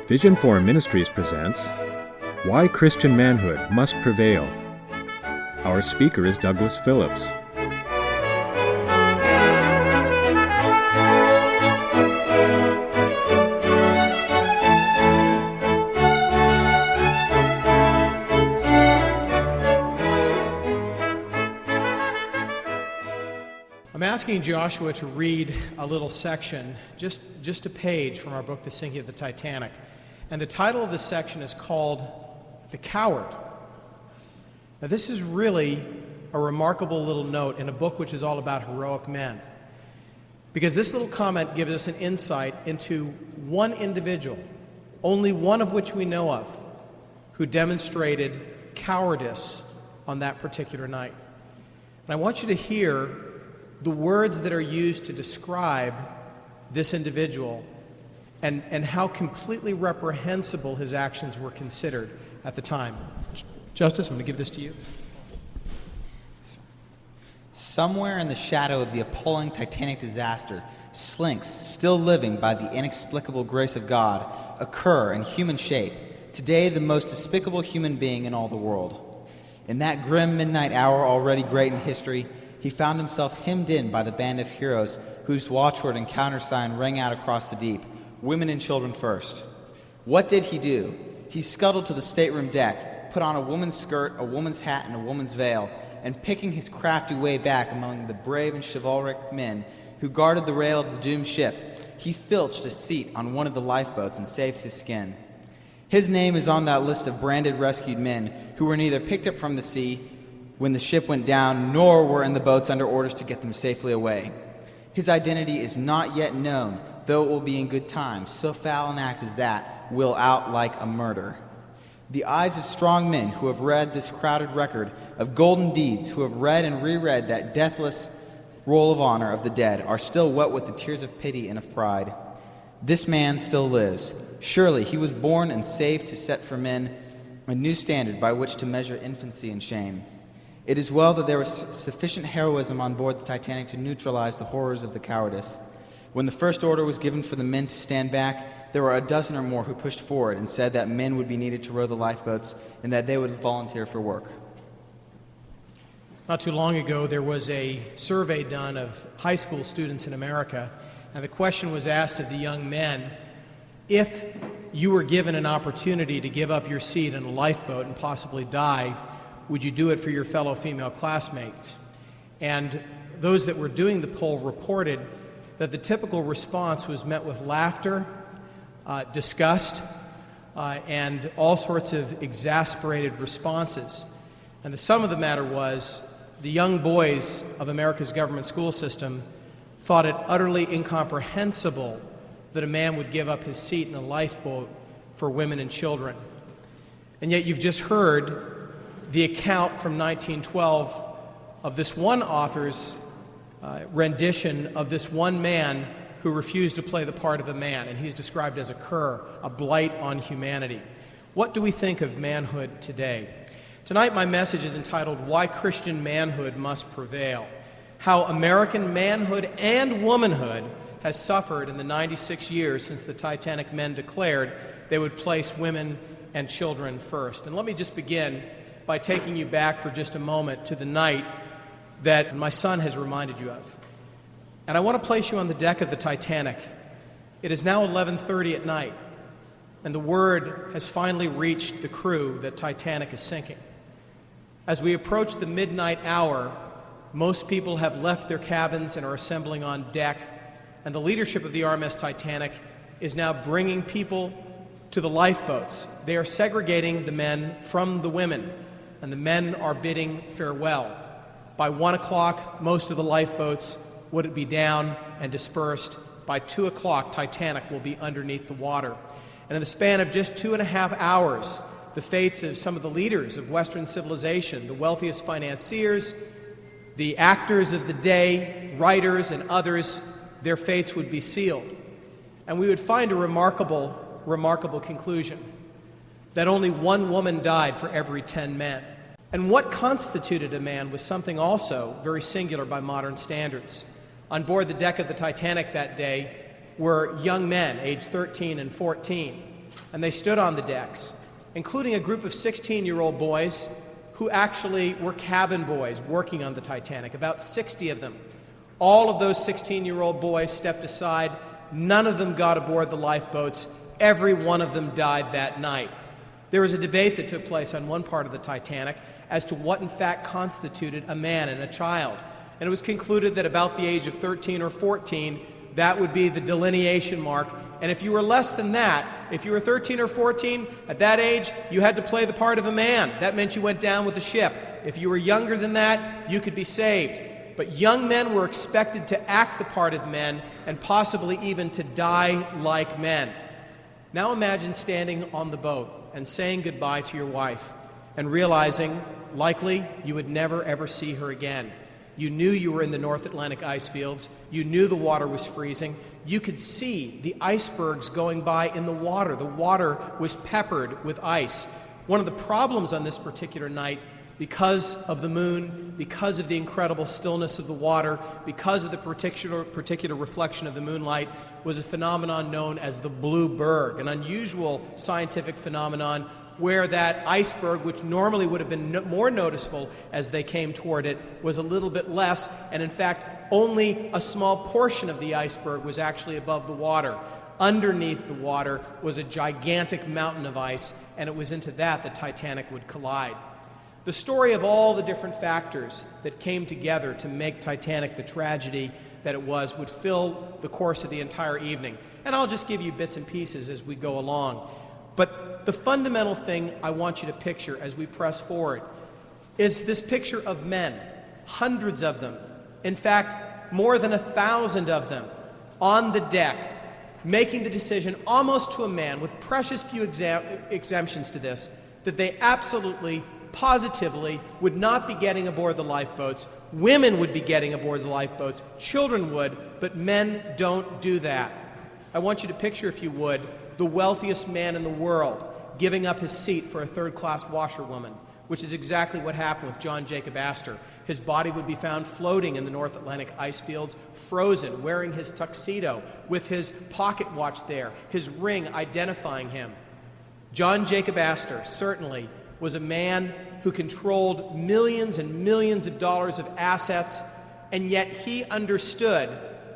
Vision for Ministries presents Why Christian Manhood Must Prevail. Our speaker is Douglas Phillips. I'm asking Joshua to read a little section, just a page from our book, The Sinking of the Titanic. And the title of this section is called The Coward. Now, this is really a remarkable little note in a book which is all about heroic men. Because this little comment gives us an insight into one individual, only one of which we know of, who demonstrated cowardice on that particular night. And I want you to hear the words that are used to describe this individual and how completely reprehensible his actions were considered at the time. Justice, I'm going to give this to you. Somewhere in the shadow of the appalling Titanic disaster slinks, still living by the inexplicable grace of God, a cur in human shape, today the most despicable human being in all the world. In that grim midnight hour already great in history, he found himself hemmed in by the band of heroes whose watchword and countersign rang out across the deep, women and children first. What did he do? He scuttled to the stateroom deck, put on a woman's skirt, a woman's hat, and a woman's veil, and picking his crafty way back among the brave and chivalric men who guarded the rail of the doomed ship, he filched a seat on one of the lifeboats and saved his skin. His name is on that list of branded rescued men who were neither picked up from the sea when the ship went down, nor were in the boats under orders to get them safely away. His identity is not yet known, though it will be in good time. So foul an act as that will out like a murder. The eyes of strong men who have read this crowded record of golden deeds, who have read and reread that deathless roll of honor of the dead, are still wet with the tears of pity and of pride. This man still lives. Surely he was born and saved to set for men a new standard by which to measure infancy and shame. It is well that there was sufficient heroism on board the Titanic to neutralize the horrors of the cowardice. When the first order was given for the men to stand back, there were a dozen or more who pushed forward and said that men would be needed to row the lifeboats and that they would volunteer for work. Not too long ago, there was a survey done of high school students in America, and the question was asked of the young men, if you were given an opportunity to give up your seat in a lifeboat and possibly die, would you do it for your fellow female classmates? And those that were doing the poll reported that the typical response was met with laughter, disgust, and all sorts of exasperated responses. And the sum of the matter was the young boys of America's government school system thought it utterly incomprehensible that a man would give up his seat in a lifeboat for women and children. And yet you've just heard the account from 1912 of this one author's rendition of this one man who refused to play the part of a man, and he's described as a cur, a blight on humanity. What do we think of manhood today? Tonight my message is entitled, Why Christian Manhood Must Prevail. How American manhood and womanhood has suffered in the 96 years since the Titanic men declared they would place women and children first. And let me just begin by taking you back for just a moment to the night that my son has reminded you of. And I want to place you on the deck of the Titanic. It is now 11:30 at night, and the word has finally reached the crew that Titanic is sinking. As we approach the midnight hour, most people have left their cabins and are assembling on deck, and the leadership of the RMS Titanic is now bringing people to the lifeboats. They are segregating the men from the women, and the men are bidding farewell. By 1 o'clock, most of the lifeboats would be down and dispersed. By 2 o'clock, Titanic will be underneath the water. And in the span of just 2.5 hours, the fates of some of the leaders of Western civilization, the wealthiest financiers, the actors of the day, writers, and others, their fates would be sealed. And we would find a remarkable conclusion, that only one woman died for every 10 men. And what constituted a man was something also very singular by modern standards. On board the deck of the Titanic that day were young men, aged 13 and 14, and they stood on the decks, including a group of 16-year-old boys who actually were cabin boys working on the Titanic, about 60 of them. All of those 16-year-old boys stepped aside. None of them got aboard the lifeboats. Every one of them died that night. There was a debate that took place on one part of the Titanic as to what in fact constituted a man and a child. And it was concluded that about the age of 13 or 14, that would be the delineation mark. And if you were less than that, if you were 13 or 14, at that age, you had to play the part of a man. That meant you went down with the ship. If you were younger than that, you could be saved. But young men were expected to act the part of men and possibly even to die like men. Now imagine standing on the boat and saying goodbye to your wife and realizing, likely, you would never ever see her again. You knew you were in the North Atlantic ice fields. You knew the water was freezing. You could see the icebergs going by in the water. The water was peppered with ice. One of the problems on this particular night, because of the moon, because of the incredible stillness of the water, because of the particular reflection of the moonlight, was a phenomenon known as the blue berg, an unusual scientific phenomenon where that iceberg, which normally would have been more noticeable as they came toward it, was a little bit less, and in fact, only a small portion of the iceberg was actually above the water. Underneath the water was a gigantic mountain of ice, and it was into that the Titanic would collide. The story of all the different factors that came together to make Titanic the tragedy that it was would fill the course of the entire evening. And I'll just give you bits and pieces as we go along. But the fundamental thing I want you to picture as we press forward is this picture of men, hundreds of them, in fact, more than 1,000 of them, on the deck, making the decision almost to a man, with precious few exemptions to this, that they absolutely, positively would not be getting aboard the lifeboats. Women would be getting aboard the lifeboats. Children would, but men don't do that. I want you to picture, if you would, the wealthiest man in the world giving up his seat for a third-class washerwoman, which is exactly what happened with John Jacob Astor. His body would be found floating in the North Atlantic ice fields, frozen, wearing his tuxedo, with his pocket watch there, his ring identifying him. John Jacob Astor certainly was a man who controlled millions and millions of dollars of assets, and yet he understood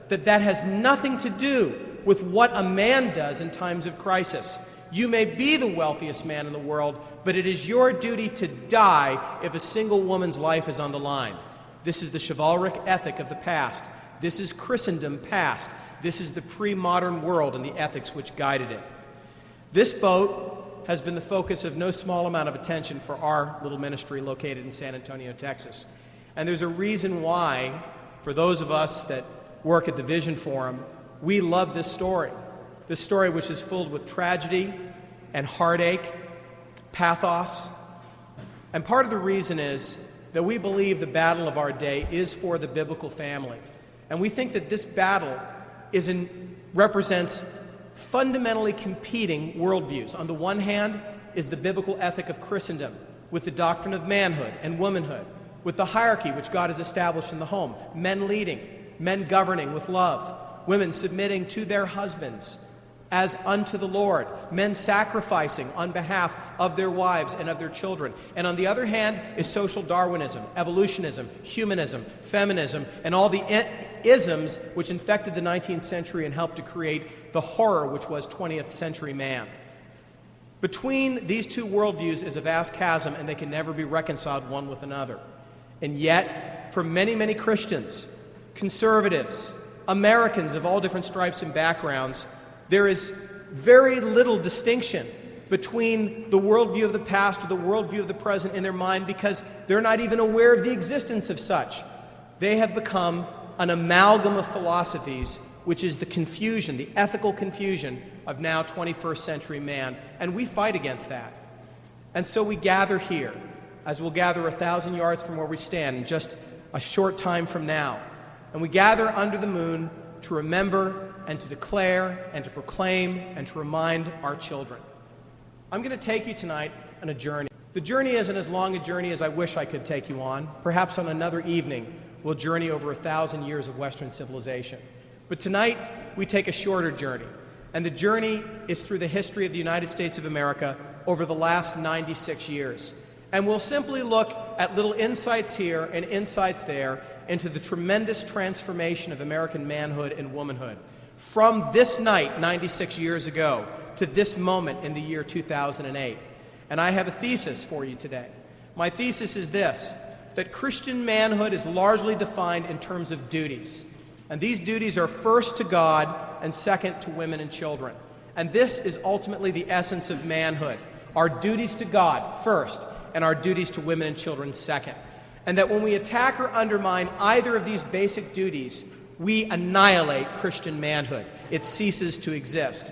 that that has nothing to do with what a man does in times of crisis. You may be the wealthiest man in the world, but it is your duty to die if a single woman's life is on the line. This is the chivalric ethic of the past. This is Christendom past. This is the pre-modern world and the ethics which guided it. This boat has been the focus of no small amount of attention for our little ministry located in San Antonio, Texas. And there's a reason why, for those of us that work at the Vision Forum, we love this story which is filled with tragedy and heartache, pathos. And part of the reason is that we believe the battle of our day is for the biblical family. And we think that this battle represents fundamentally competing worldviews. On the one hand is the biblical ethic of Christendom, with the doctrine of manhood and womanhood, with the hierarchy which God has established in the home, men leading, men governing with love, women submitting to their husbands as unto the Lord, men sacrificing on behalf of their wives and of their children. And on the other hand is social Darwinism, evolutionism, humanism, feminism, and all the isms which infected the 19th century and helped to create the horror which was 20th century man. Between these two worldviews is a vast chasm, and they can never be reconciled one with another. And yet, for many, many Christians, conservatives, Americans of all different stripes and backgrounds, there is very little distinction between the worldview of the past or the worldview of the present in their mind, because they're not even aware of the existence of such. They have become an amalgam of philosophies, which is the confusion, the ethical confusion of now 21st century man, and we fight against that. And so we gather here, as we'll gather 1,000 yards from where we stand in just a short time from now, and we gather under the moon to remember and to declare and to proclaim and to remind our children. I'm going to take you tonight on a journey. The journey isn't as long a journey as I wish I could take you on. Perhaps on another evening we'll journey over 1,000 years of Western civilization. But tonight we take a shorter journey. And the journey is through the history of the United States of America over the last 96 years. And we'll simply look at little insights here and insights there into the tremendous transformation of American manhood and womanhood from this night 96 years ago to this moment in the year 2008. And I have a thesis for you today. My thesis is this, that Christian manhood is largely defined in terms of duties. And these duties are first to God and second to women and children. And this is ultimately the essence of manhood. Our duties to God first, and our duties to women and children second. And that when we attack or undermine either of these basic duties, we annihilate Christian manhood. It ceases to exist.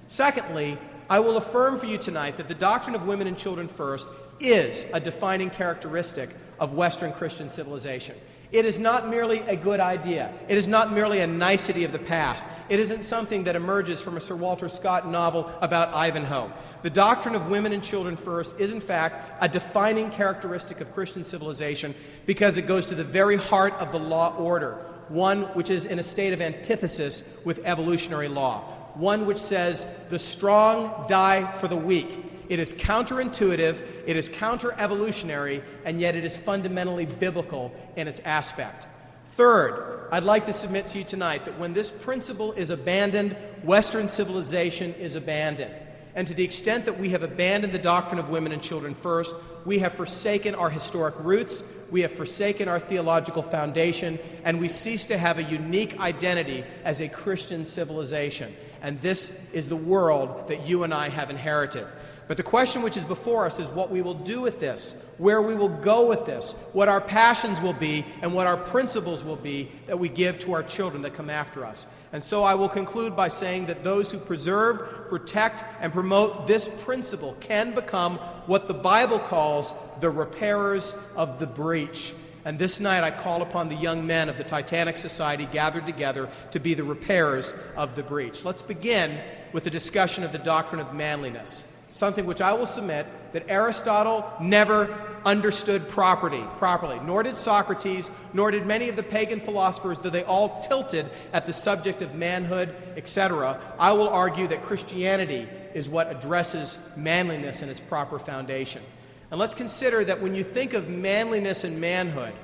Secondly, I will affirm for you tonight that the doctrine of women and children first is a defining characteristic of Western Christian civilization. It is not merely a good idea. It is not merely a nicety of the past. It isn't something that emerges from a Sir Walter Scott novel about Ivanhoe. The doctrine of women and children first is, in fact, a defining characteristic of Christian civilization because it goes to the very heart of the law order, one which is in a state of antithesis with evolutionary law, one which says the strong die for the weak. It is counterintuitive, it is counter-evolutionary, and yet it is fundamentally biblical in its aspect. Third, I'd like to submit to you tonight that when this principle is abandoned, Western civilization is abandoned. And to the extent that we have abandoned the doctrine of women and children first, we have forsaken our historic roots, we have forsaken our theological foundation, and we cease to have a unique identity as a Christian civilization. And this is the world that you and I have inherited. But the question which is before us is what we will do with this, where we will go with this, what our passions will be, and what our principles will be that we give to our children that come after us. And so I will conclude by saying that those who preserve, protect, and promote this principle can become what the Bible calls the repairers of the breach. And this night I call upon the young men of the Titanic Society gathered together to be the repairers of the breach. Let's begin with a discussion of the doctrine of manliness, something which I will submit that Aristotle never understood properly, nor did Socrates, nor did many of the pagan philosophers, though they all tilted at the subject of manhood, etc. I will argue that Christianity is what addresses manliness in its proper foundation. And let's consider that when you think of manliness and manhood,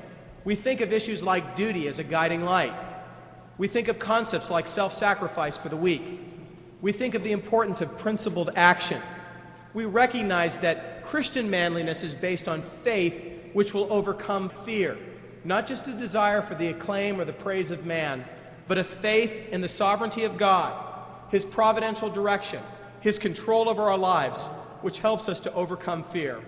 we think of issues like duty as a guiding light. We think of concepts like self-sacrifice for the weak. We think of the importance of principled action. We recognize that Christian manliness is based on faith which will overcome fear, not just a desire for the acclaim or the praise of man, but a faith in the sovereignty of God, His providential direction, His control over our lives, which helps us to overcome fear.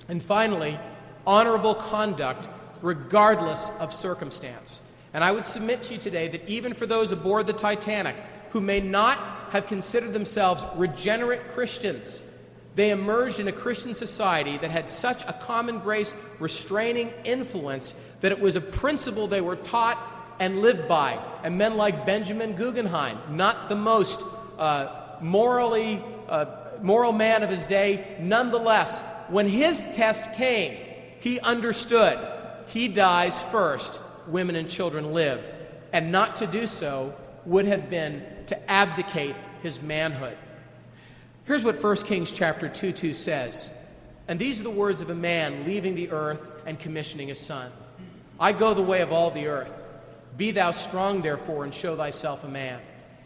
And finally, honorable conduct regardless of circumstance. And I would submit to you today that even for those aboard the Titanic who may not have considered themselves regenerate Christians, they emerged in a Christian society that had such a common grace restraining influence that it was a principle they were taught and lived by. And men like Benjamin Guggenheim, not the most moral man of his day, nonetheless, when his test came, he understood he dies first, women and children live. And not to do so would have been to abdicate his manhood. Here's what 1 Kings chapter 2:2 says. And these are the words of a man leaving the earth and commissioning his son. I go the way of all the earth. Be thou strong, therefore, and show thyself a man.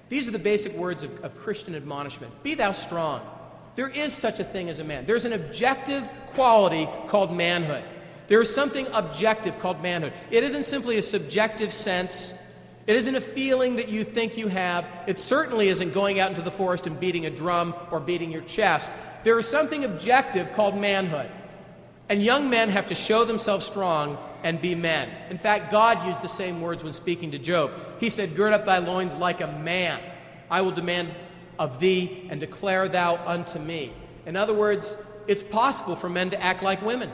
These are the basic words of Christian admonishment. Be thou strong. There is such a thing as a man. There's an objective quality called manhood. There is something objective called manhood. It isn't simply a subjective sense. It isn't a feeling that you think you have. It certainly isn't going out into the forest and beating a drum or beating your chest. There is something objective called manhood. And young men have to show themselves strong and be men. In fact, God used the same words when speaking to Job. He said, gird up thy loins like a man. I will demand of thee and declare thou unto me. In other words, it's possible for men to act like women.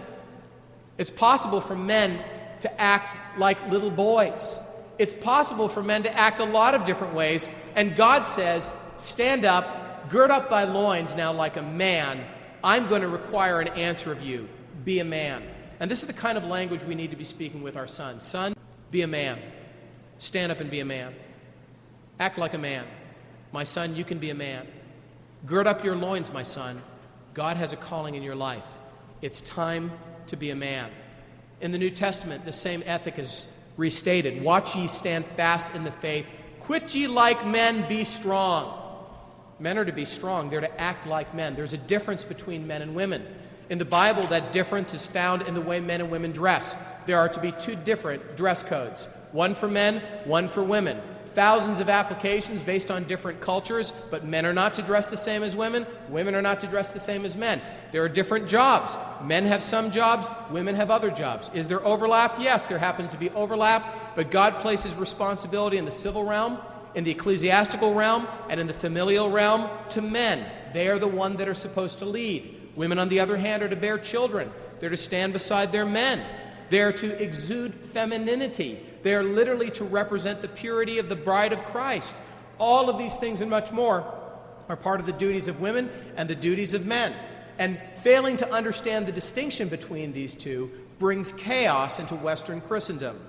It's possible for men to act like little boys. It's possible for men to act a lot of different ways. And God says, stand up, gird up thy loins now like a man. I'm going to require an answer of you. Be a man. And this is the kind of language we need to be speaking with our sons. Son, be a man. Stand up and be a man. Act like a man. My son, you can be a man. Gird up your loins, my son. God has a calling in your life. It's time to be a man. In the New Testament, the same ethic is restated. Watch ye stand fast in the faith. Quit ye like men, be strong. Men are to be strong. They're to act like men. There's a difference between men and women. In the Bible, that difference is found in the way men and women dress. There are to be two different dress codes, one for men, one for women. Thousands of applications based on different cultures, but men are not to dress the same as women. Women are not to dress the same as men. There are different jobs. Men have some jobs, women have other jobs. Is there overlap? Yes, there happens to be overlap, but God places responsibility in the civil realm, in the ecclesiastical realm, and in the familial realm to men. They are the ones that are supposed to lead. Women, on the other hand, are to bear children. They're to stand beside their men. They're to exude femininity. They are literally to represent the purity of the bride of Christ. All of these things and much more are part of the duties of women and the duties of men. And failing to understand the distinction between these two brings chaos into Western Christendom.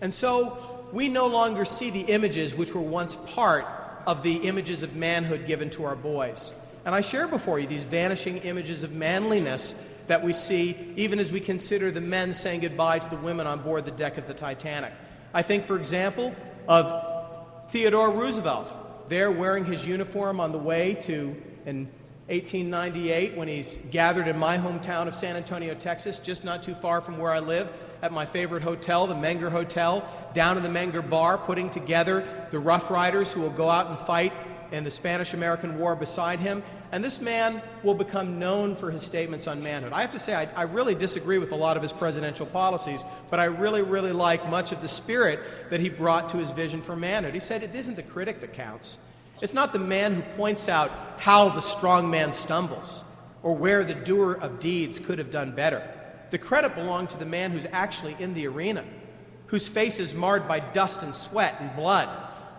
And so we no longer see the images which were once part of the images of manhood given to our boys. And I share before you these vanishing images of manliness that we see even as we consider the men saying goodbye to the women on board the deck of the Titanic. I think, for example, of Theodore Roosevelt, there wearing his uniform on the way to, in 1898, when he's gathered in my hometown of San Antonio, Texas, just not too far from where I live, at my favorite hotel, the Menger Hotel, down in the Menger Bar, putting together the Rough Riders who will go out and fight in the Spanish-American War beside him. And this man will become known for his statements on manhood. I have to say, I really disagree with a lot of his presidential policies, but I really, really like much of the spirit that he brought to his vision for manhood. He said, it isn't the critic that counts. It's not the man who points out how the strong man stumbles or where the doer of deeds could have done better. The credit belonged to the man who's actually in the arena, whose face is marred by dust and sweat and blood,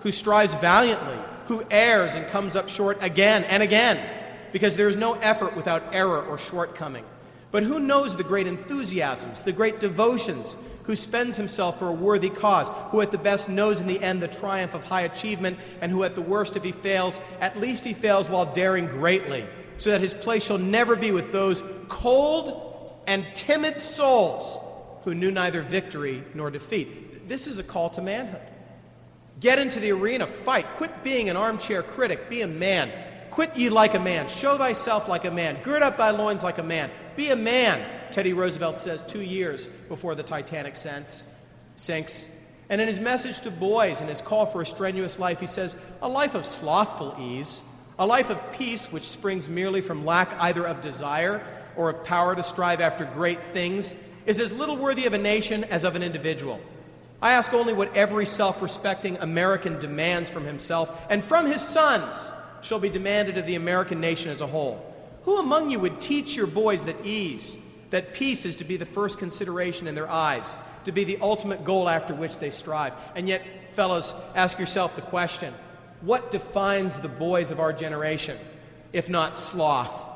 who strives valiantly, who errs and comes up short again and again, because there is no effort without error or shortcoming. But who knows the great enthusiasms, the great devotions, who spends himself for a worthy cause, who at the best knows in the end the triumph of high achievement, and who at the worst, if he fails, at least he fails while daring greatly, so that his place shall never be with those cold and timid souls who knew neither victory nor defeat. This is a call to manhood. Get into the arena, fight. Quit being an armchair critic. Be a man. Quit ye like a man. Show thyself like a man. Gird up thy loins like a man. Be a man, Teddy Roosevelt says 2 years before the Titanic sinks. And in his message to boys and his call for a strenuous life, he says, a life of slothful ease, a life of peace which springs merely from lack either of desire or of power to strive after great things, is as little worthy of a nation as of an individual. I ask only what every self-respecting American demands from himself and from his sons shall be demanded of the American nation as a whole. Who among you would teach your boys that ease, that peace is to be the first consideration in their eyes, to be the ultimate goal after which they strive? And yet, fellows, ask yourself the question, what defines the boys of our generation, if not sloth,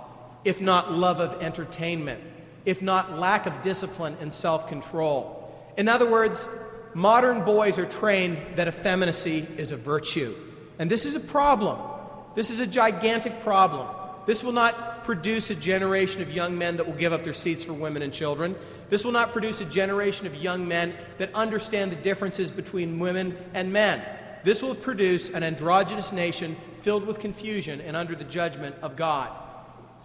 if not love of entertainment, if not lack of discipline and self-control? In other words, modern boys are trained that effeminacy is a virtue. And this is a problem. This is a gigantic problem. This will not produce a generation of young men that will give up their seats for women and children. This will not produce a generation of young men that understand the differences between women and men. This will produce an androgynous nation filled with confusion and under the judgment of God.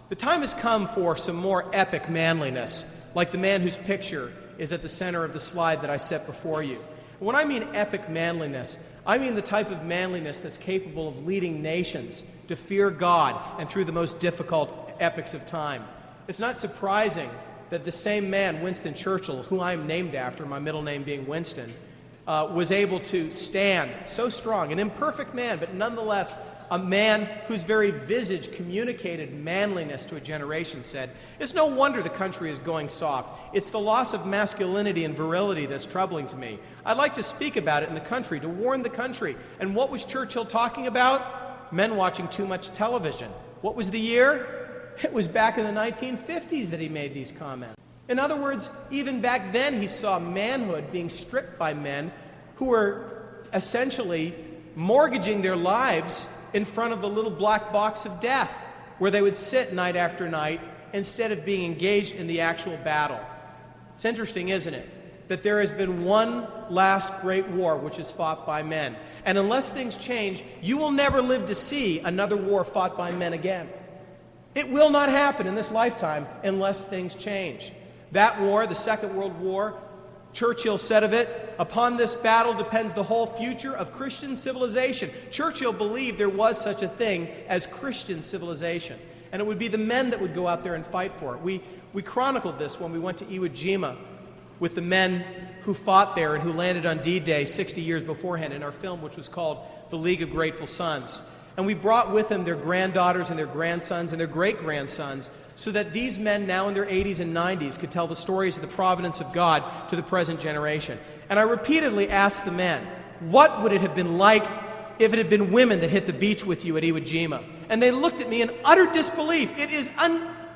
The time has come for some more epic manliness, like the man whose picture is at the center of the slide that I set before you. When I mean epic manliness, I mean the type of manliness that's capable of leading nations to fear God and through the most difficult epochs of time. It's not surprising that the same man, Winston Churchill, who I'm named after, my middle name being Winston, was able to stand so strong, an imperfect man, but nonetheless a man whose very visage communicated manliness to a generation, said, "It's no wonder the country is going soft. It's the loss of masculinity and virility that's troubling to me. I'd like to speak about it in the country, to warn the country." And what was Churchill talking about? Men watching too much television. What was the year? It was back in the 1950s that he made these comments. In other words, even back then he saw manhood being stripped by men who were essentially mortgaging their lives in front of the little black box of death, where they would sit night after night instead of being engaged in the actual battle. It's interesting, isn't it, that there has been one last great war which is fought by men. And unless things change, you will never live to see another war fought by men again. It will not happen in this lifetime unless things change. That war, the Second World War, Churchill said of it, upon this battle depends the whole future of Christian civilization. Churchill believed there was such a thing as Christian civilization. And it would be the men that would go out there and fight for it. We chronicled this when we went to Iwo Jima with the men who fought there and who landed on D-Day 60 years beforehand in our film, which was called The League of Grateful Sons. And we brought with them their granddaughters and their grandsons and their great-grandsons so that these men now in their 80s and 90s could tell the stories of the providence of God to the present generation. And I repeatedly asked the men, what would it have been like if it had been women that hit the beach with you at Iwo Jima? And they looked at me in utter disbelief. It is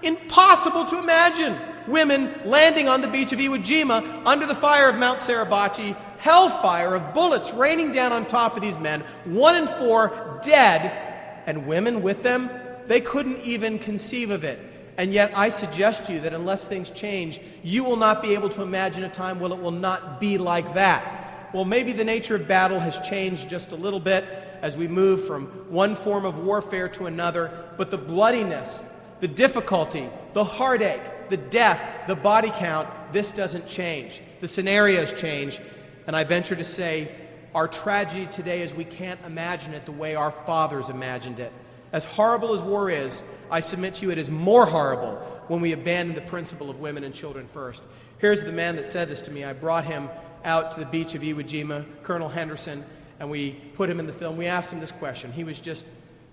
impossible to imagine women landing on the beach of Iwo Jima under the fire of Mount Suribachi, hellfire of bullets raining down on top of these men, 1 in 4 dead, and women with them. They couldn't even conceive of it. And yet I suggest to you that unless things change, you will not be able to imagine a time when it will not be like that. Well, maybe the nature of battle has changed just a little bit as we move from one form of warfare to another, but the bloodiness, the difficulty, the heartache, the death, the body count, this doesn't change. The scenarios change, and I venture to say our tragedy today is we can't imagine it the way our fathers imagined it. As horrible as war is, I submit to you it is more horrible when we abandon the principle of women and children first. Here's the man that said this to me. I brought him out to the beach of Iwo Jima, Colonel Henderson, and we put him in the film. We asked him this question. He was just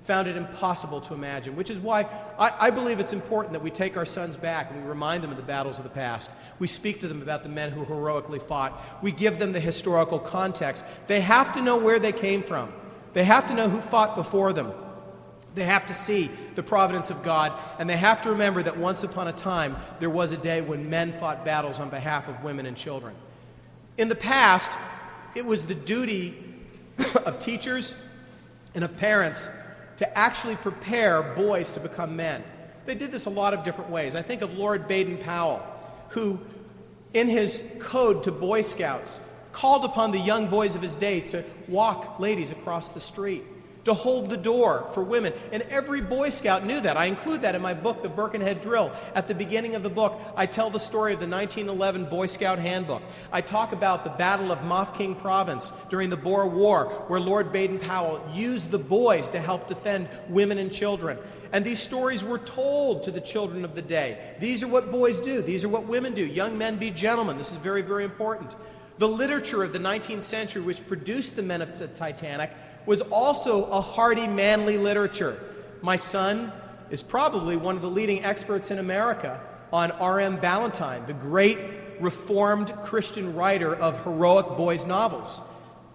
found it impossible to imagine, which is why I believe it's important that we take our sons back and we remind them of the battles of the past. We speak to them about the men who heroically fought. We give them the historical context. They have to know where they came from. They have to know who fought before them. They have to see the providence of God, and they have to remember that once upon a time there was a day when men fought battles on behalf of women and children. In the past, it was the duty of teachers and of parents to actually prepare boys to become men. They did this a lot of different ways. I think of Lord Baden-Powell, who, in his code to Boy Scouts, called upon the young boys of his day to walk ladies across the street, to hold the door for women. And every Boy Scout knew that. I include that in my book, The Birkenhead Drill. At the beginning of the book, I tell the story of the 1911 Boy Scout Handbook. I talk about the Battle of Mafeking Province during the Boer War, where Lord Baden-Powell used the boys to help defend women and children. And these stories were told to the children of the day. These are what boys do. These are what women do. Young men be gentlemen. This is very, very important. The literature of the 19th century, which produced the men of the Titanic, was also a hardy, manly literature. My son is probably one of the leading experts in America on R.M. Ballantyne, the great Reformed Christian writer of heroic boys' novels.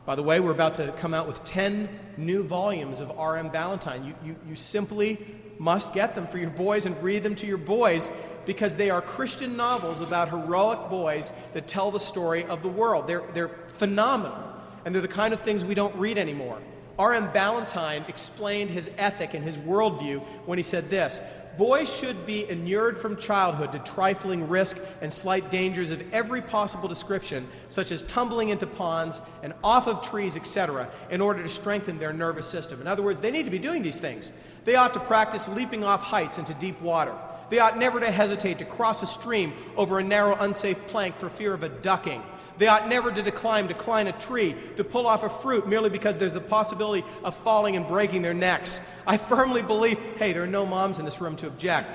By the way, we're about to come out with 10 new volumes of R.M. Ballantyne. You simply must get them for your boys and read them to your boys, because they are Christian novels about heroic boys that tell the story of the world. They're phenomenal, and they're the kind of things we don't read anymore. R.M. Ballantyne explained his ethic and his worldview when he said this: boys should be inured from childhood to trifling risk and slight dangers of every possible description, such as tumbling into ponds and off of trees, etc., in order to strengthen their nervous system. In other words, they need to be doing these things. They ought to practice leaping off heights into deep water. They ought never to hesitate to cross a stream over a narrow, unsafe plank for fear of a ducking. They ought never to climb a tree, to pull off a fruit merely because there's the possibility of falling and breaking their necks. I firmly believe, hey, there are no moms in this room to object.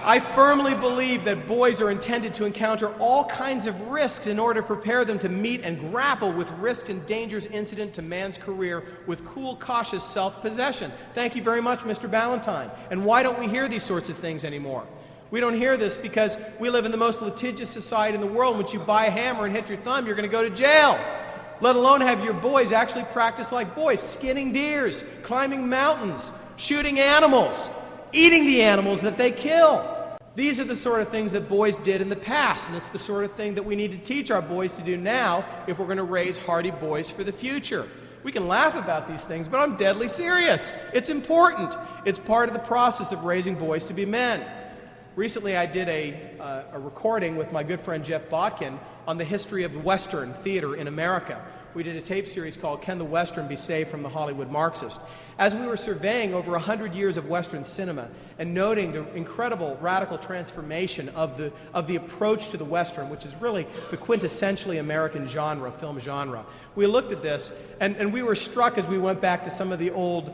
I firmly believe that boys are intended to encounter all kinds of risks in order to prepare them to meet and grapple with risks and dangers incident to man's career with cool, cautious self-possession. Thank you very much, Mr. Ballantyne. And why don't we hear these sorts of things anymore? We don't hear this because we live in the most litigious society in the world. Once you buy a hammer and hit your thumb, you're going to go to jail. Let alone have your boys actually practice like boys, skinning deers, climbing mountains, shooting animals, eating the animals that they kill. These are the sort of things that boys did in the past, and it's the sort of thing that we need to teach our boys to do now if we're going to raise hardy boys for the future. We can laugh about these things, but I'm deadly serious. It's important. It's part of the process of raising boys to be men. Recently, I did a recording with my good friend Jeff Botkin on the history of Western theater in America. We did a tape series called Can the Western Be Saved from the Hollywood Marxist? As we were surveying over 100 years of Western cinema and noting the incredible radical transformation of the approach to the Western, which is really the quintessentially American genre, film genre, we looked at this and we were struck as we went back to some of the old,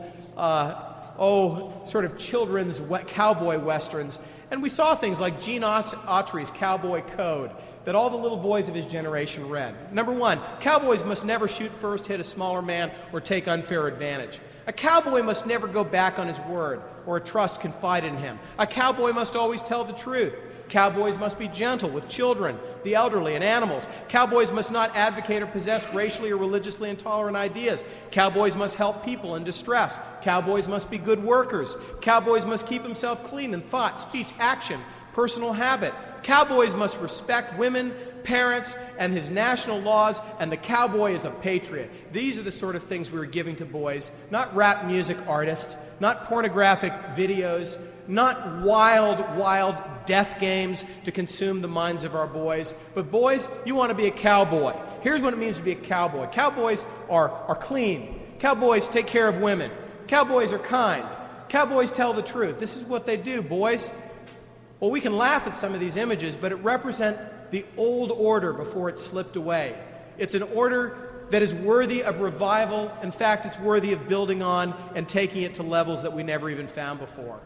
sort of children's cowboy Westerns, and we saw things like Gene Autry's Cowboy Code that all the little boys of his generation read. Number one, cowboys must never shoot first, hit a smaller man, or take unfair advantage. A cowboy must never go back on his word or a trust confided in him. A cowboy must always tell the truth. Cowboys must be gentle with children, the elderly, and animals. Cowboys must not advocate or possess racially or religiously intolerant ideas. Cowboys must help people in distress. Cowboys must be good workers. Cowboys must keep himself clean in thought, speech, action, personal habit. Cowboys must respect women, parents, and his national laws, and the cowboy is a patriot. These are the sort of things we were giving to boys, not rap music artists, not pornographic videos, not wild death games to consume the minds of our boys. But boys, you want to be a cowboy. Here's what it means to be a cowboy. Cowboys are clean. Cowboys take care of women. Cowboys are kind. Cowboys tell the truth. This is what they do, boys. Well, we can laugh at some of these images, but it represents the old order before it slipped away. It's an order that is worthy of revival. In fact, it's worthy of building on and taking it to levels that we never even found before.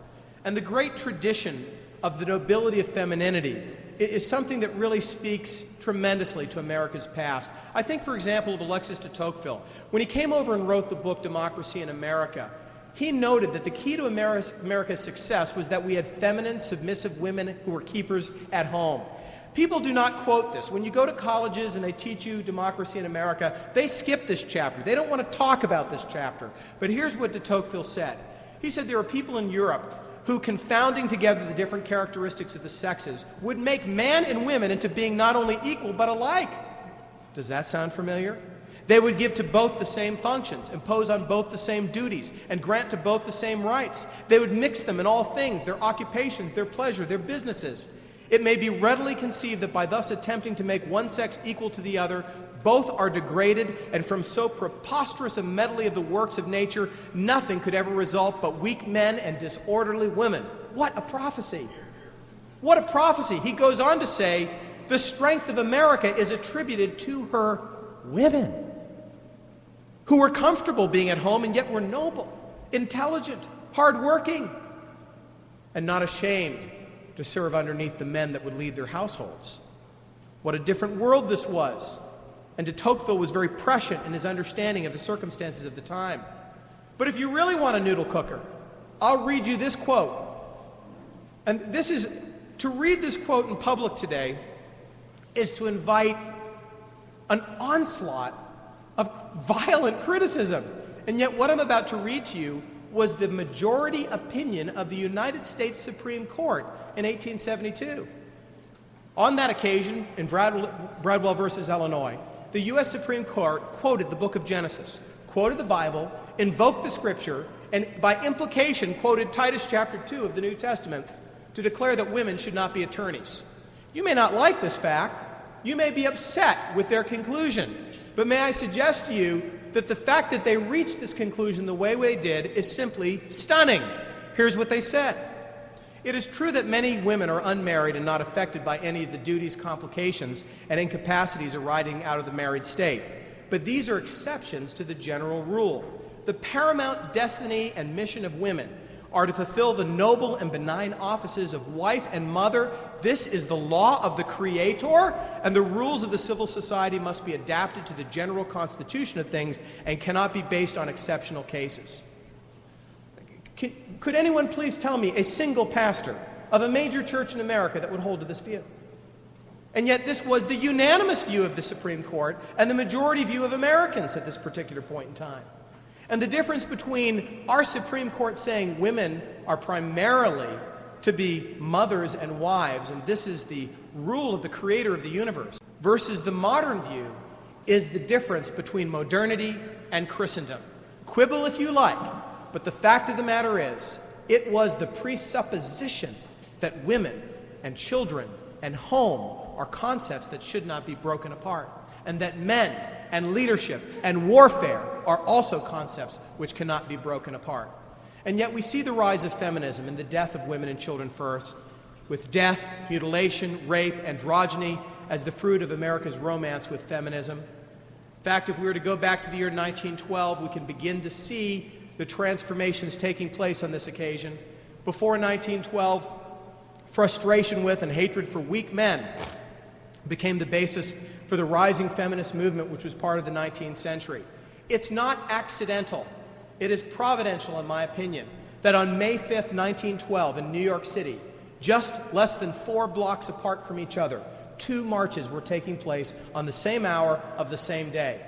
And the great tradition of the nobility of femininity is something that really speaks tremendously to America's past. I think, for example, of Alexis de Tocqueville. When he came over and wrote the book Democracy in America, he noted that the key to America's success was that we had feminine, submissive women who were keepers at home. People do not quote this. When you go to colleges and they teach you Democracy in America, they skip this chapter. They don't want to talk about this chapter. But here's what de Tocqueville said. He said there are people in Europe who, confounding together the different characteristics of the sexes, would make man and women into being not only equal but alike. Does that sound familiar? They would give to both the same functions, impose on both the same duties, and grant to both the same rights. They would mix them in all things, their occupations, their pleasure, their businesses. It may be readily conceived that by thus attempting to make one sex equal to the other, both are degraded, and from so preposterous a medley of the works of nature, nothing could ever result but weak men and disorderly women. What a prophecy! What a prophecy! He goes on to say, the strength of America is attributed to her women, who were comfortable being at home and yet were noble, intelligent, hardworking, and not ashamed to serve underneath the men that would lead their households. What a different world this was. And de Tocqueville was very prescient in his understanding of the circumstances of the time. But if you really want a noodle cooker, I'll read you this quote. And this is, to read this quote in public today is to invite an onslaught of violent criticism. And yet what I'm about to read to you was the majority opinion of the United States Supreme Court in 1872. On that occasion, in Bradwell versus Illinois, the U.S. Supreme Court quoted the book of Genesis, quoted the Bible, invoked the Scripture, and by implication quoted Titus chapter 2 of the New Testament to declare that women should not be attorneys. You may not like this fact. You may be upset with their conclusion. But may I suggest to you that the fact that they reached this conclusion the way they did is simply stunning. Here's what they said. It is true that many women are unmarried and not affected by any of the duties, complications, and incapacities arising out of the married state. But these are exceptions to the general rule. The paramount destiny and mission of women are to fulfill the noble and benign offices of wife and mother. This is the law of the Creator, and the rules of the civil society must be adapted to the general constitution of things and cannot be based on exceptional cases. Could anyone please tell me a single pastor of a major church in America that would hold to this view? And yet this was the unanimous view of the Supreme Court and the majority view of Americans at this particular point in time. And the difference between our Supreme Court saying women are primarily to be mothers and wives, and this is the rule of the Creator of the universe, versus the modern view, is the difference between modernity and Christendom. Quibble if you like, but the fact of the matter is, it was the presupposition that women and children and home are concepts that should not be broken apart, and that men and leadership and warfare are also concepts which cannot be broken apart. And yet we see the rise of feminism and the death of women and children first, with death, mutilation, rape, androgyny as the fruit of America's romance with feminism. In fact, if we were to go back to the year 1912, we can begin to see the transformations taking place on this occasion. Before 1912, frustration with and hatred for weak men became the basis for the rising feminist movement, which was part of the 19th century. It's not accidental. It is providential, in my opinion, that on May 5th, 1912, in New York City, just less than 4 blocks apart from each other, 2 marches were taking place on the same hour of the same day.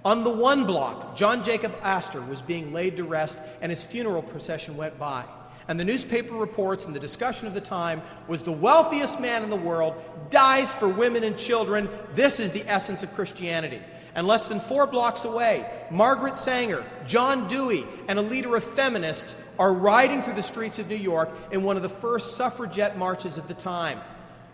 On the one block, John Jacob Astor was being laid to rest, and his funeral procession went by. And the newspaper reports and the discussion of the time was the wealthiest man in the world dies for women and children. This is the essence of Christianity. And less than 4 blocks away, Margaret Sanger, John Dewey, and a leader of feminists are riding through the streets of New York in one of the first suffragette marches of the time.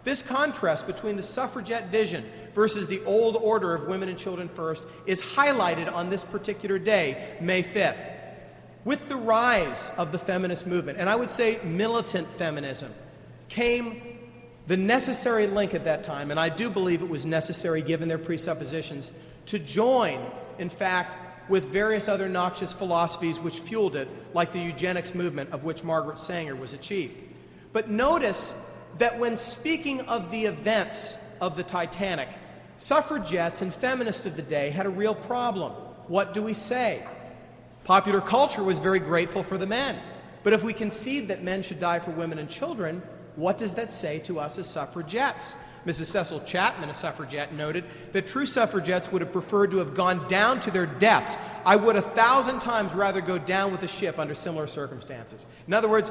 This contrast between the suffragette vision versus the old order of women and children first is highlighted on this particular day, May 5th. With the rise of the feminist movement, and I would say militant feminism, came the necessary link at that time, and I do believe it was necessary given their presuppositions, to join, in fact, with various other noxious philosophies which fueled it, like the eugenics movement of which Margaret Sanger was a chief. But notice that when speaking of the events of the Titanic, suffragettes and feminists of the day had a real problem. What do we say? Popular culture was very grateful for the men. But if we concede that men should die for women and children, what does that say to us as suffragettes? Mrs. Cecil Chapman, a suffragette, noted that true suffragettes would have preferred to have gone down to their deaths. I would 1,000 times rather go down with the ship under similar circumstances. In other words,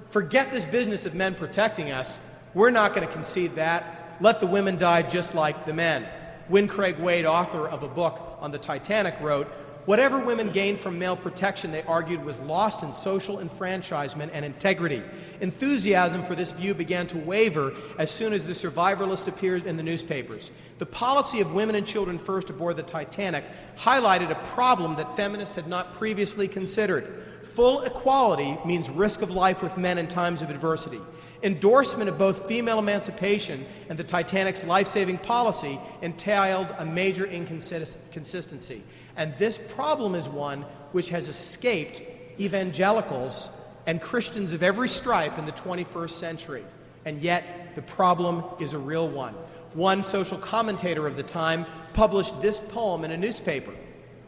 forget this business of men protecting us. We're not going to concede that. Let the women die just like the men. Wynne Craig Wade, author of a book on the Titanic, wrote, "Whatever women gained from male protection, they argued, was lost in social enfranchisement and integrity. Enthusiasm for this view began to waver as soon as the survivalist appeared in the newspapers. The policy of women and children first aboard the Titanic highlighted a problem that feminists had not previously considered. Full equality means risk of life with men in times of adversity. Endorsement of both female emancipation and the Titanic's life-saving policy entailed a major inconsistency." And this problem is one which has escaped evangelicals and Christians of every stripe in the 21st century. And yet, the problem is a real one. One social commentator of the time published this poem in a newspaper.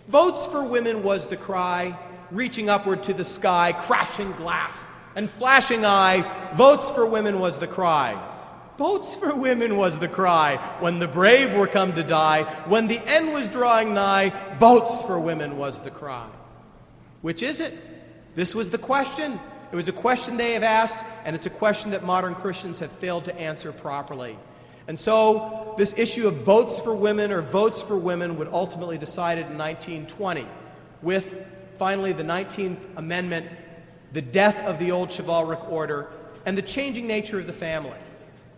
"Votes for women was the cry, reaching upward to the sky, crashing glass and flashing eye. Votes for women was the cry. Votes for women was the cry. When the brave were come to die, when the end was drawing nigh, votes for women was the cry." Which is it? This was the question. It was a question they have asked, and it's a question that modern Christians have failed to answer properly. And so this issue of votes for women or votes for women would ultimately decided in 1920 with finally the 19th Amendment, the death of the old chivalric order, and the changing nature of the family.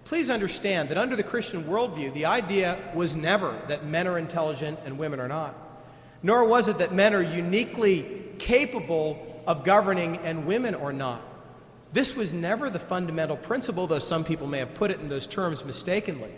Please understand that under the Christian worldview, the idea was never that men are intelligent and women are not. Nor was it that men are uniquely capable of governing and women are not. This was never the fundamental principle, though some people may have put it in those terms mistakenly.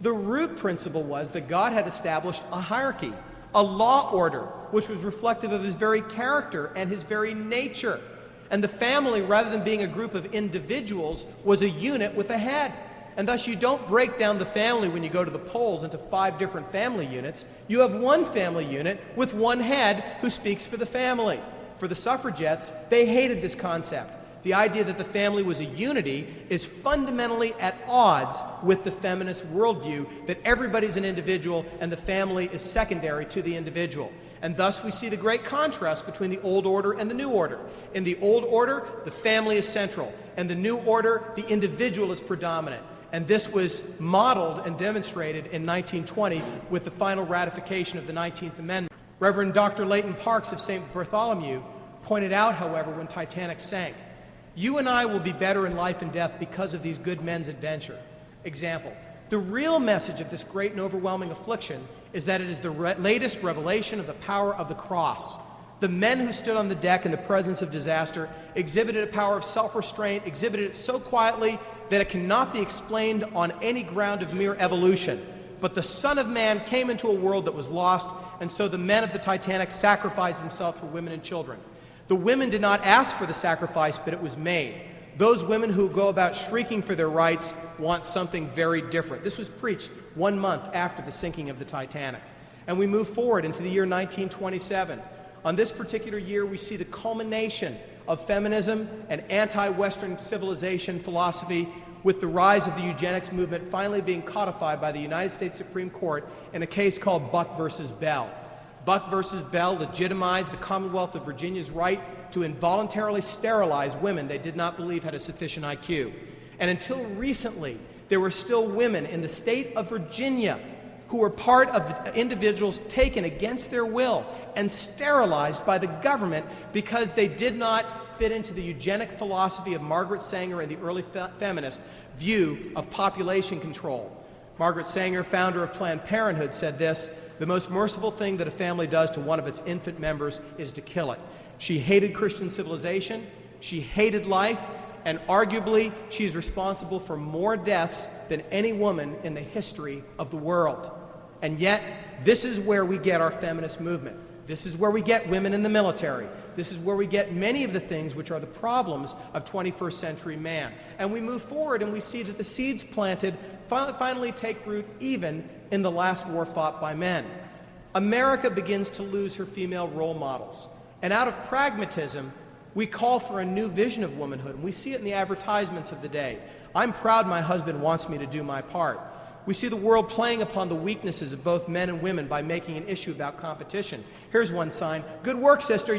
The root principle was that God had established a hierarchy, a law order, which was reflective of his very character and his very nature. And the family, rather than being a group of individuals, was a unit with a head. And thus you don't break down the family when you go to the polls into 5 different family units. You have one family unit with one head who speaks for the family. For the suffragettes, they hated this concept. The idea that the family was a unity is fundamentally at odds with the feminist worldview that everybody's an individual and the family is secondary to the individual. And thus we see the great contrast between the old order and the new order. In the old order, the family is central. And the new order, the individual is predominant. And this was modeled and demonstrated in 1920 with the final ratification of the 19th Amendment. Reverend Dr. Leighton Parks of St. Bartholomew pointed out, however, when Titanic sank, you and I will be better in life and death because of these good men's adventure. Example, the real message of this great and overwhelming affliction is that it is the latest revelation of the power of the cross. The men who stood on the deck in the presence of disaster exhibited a power of self-restraint, exhibited it so quietly that it cannot be explained on any ground of mere evolution. But the Son of Man came into a world that was lost, and so the men of the Titanic sacrificed themselves for women and children. The women did not ask for the sacrifice, but it was made. Those women who go about shrieking for their rights want something very different. This was preached 1 month after the sinking of the Titanic. And we move forward into the year 1927. On this particular year, we see the culmination of feminism and anti-Western civilization philosophy, with the rise of the eugenics movement finally being codified by the United States Supreme Court in a case called Buck versus Bell. Buck versus Bell legitimized the Commonwealth of Virginia's right to involuntarily sterilize women they did not believe had a sufficient IQ. And until recently, there were still women in the state of Virginia who were part of the individuals taken against their will and sterilized by the government because they did not fit into the eugenic philosophy of Margaret Sanger and the early feminist view of population control. Margaret Sanger, founder of Planned Parenthood, said this: "The most merciful thing that a family does to one of its infant members is to kill it." She hated Christian civilization, she hated life, and arguably she is responsible for more deaths than any woman in the history of the world. And yet, this is where we get our feminist movement. This is where we get women in the military. This is where we get many of the things which are the problems of 21st century man. And we move forward and we see that the seeds planted finally take root even in the last war fought by men. America begins to lose her female role models. And out of pragmatism, we call for a new vision of womanhood. And we see it in the advertisements of the day. I'm proud my husband wants me to do my part. We see the world playing upon the weaknesses of both men and women by making an issue about competition. Here's one sign: "Good work, sister.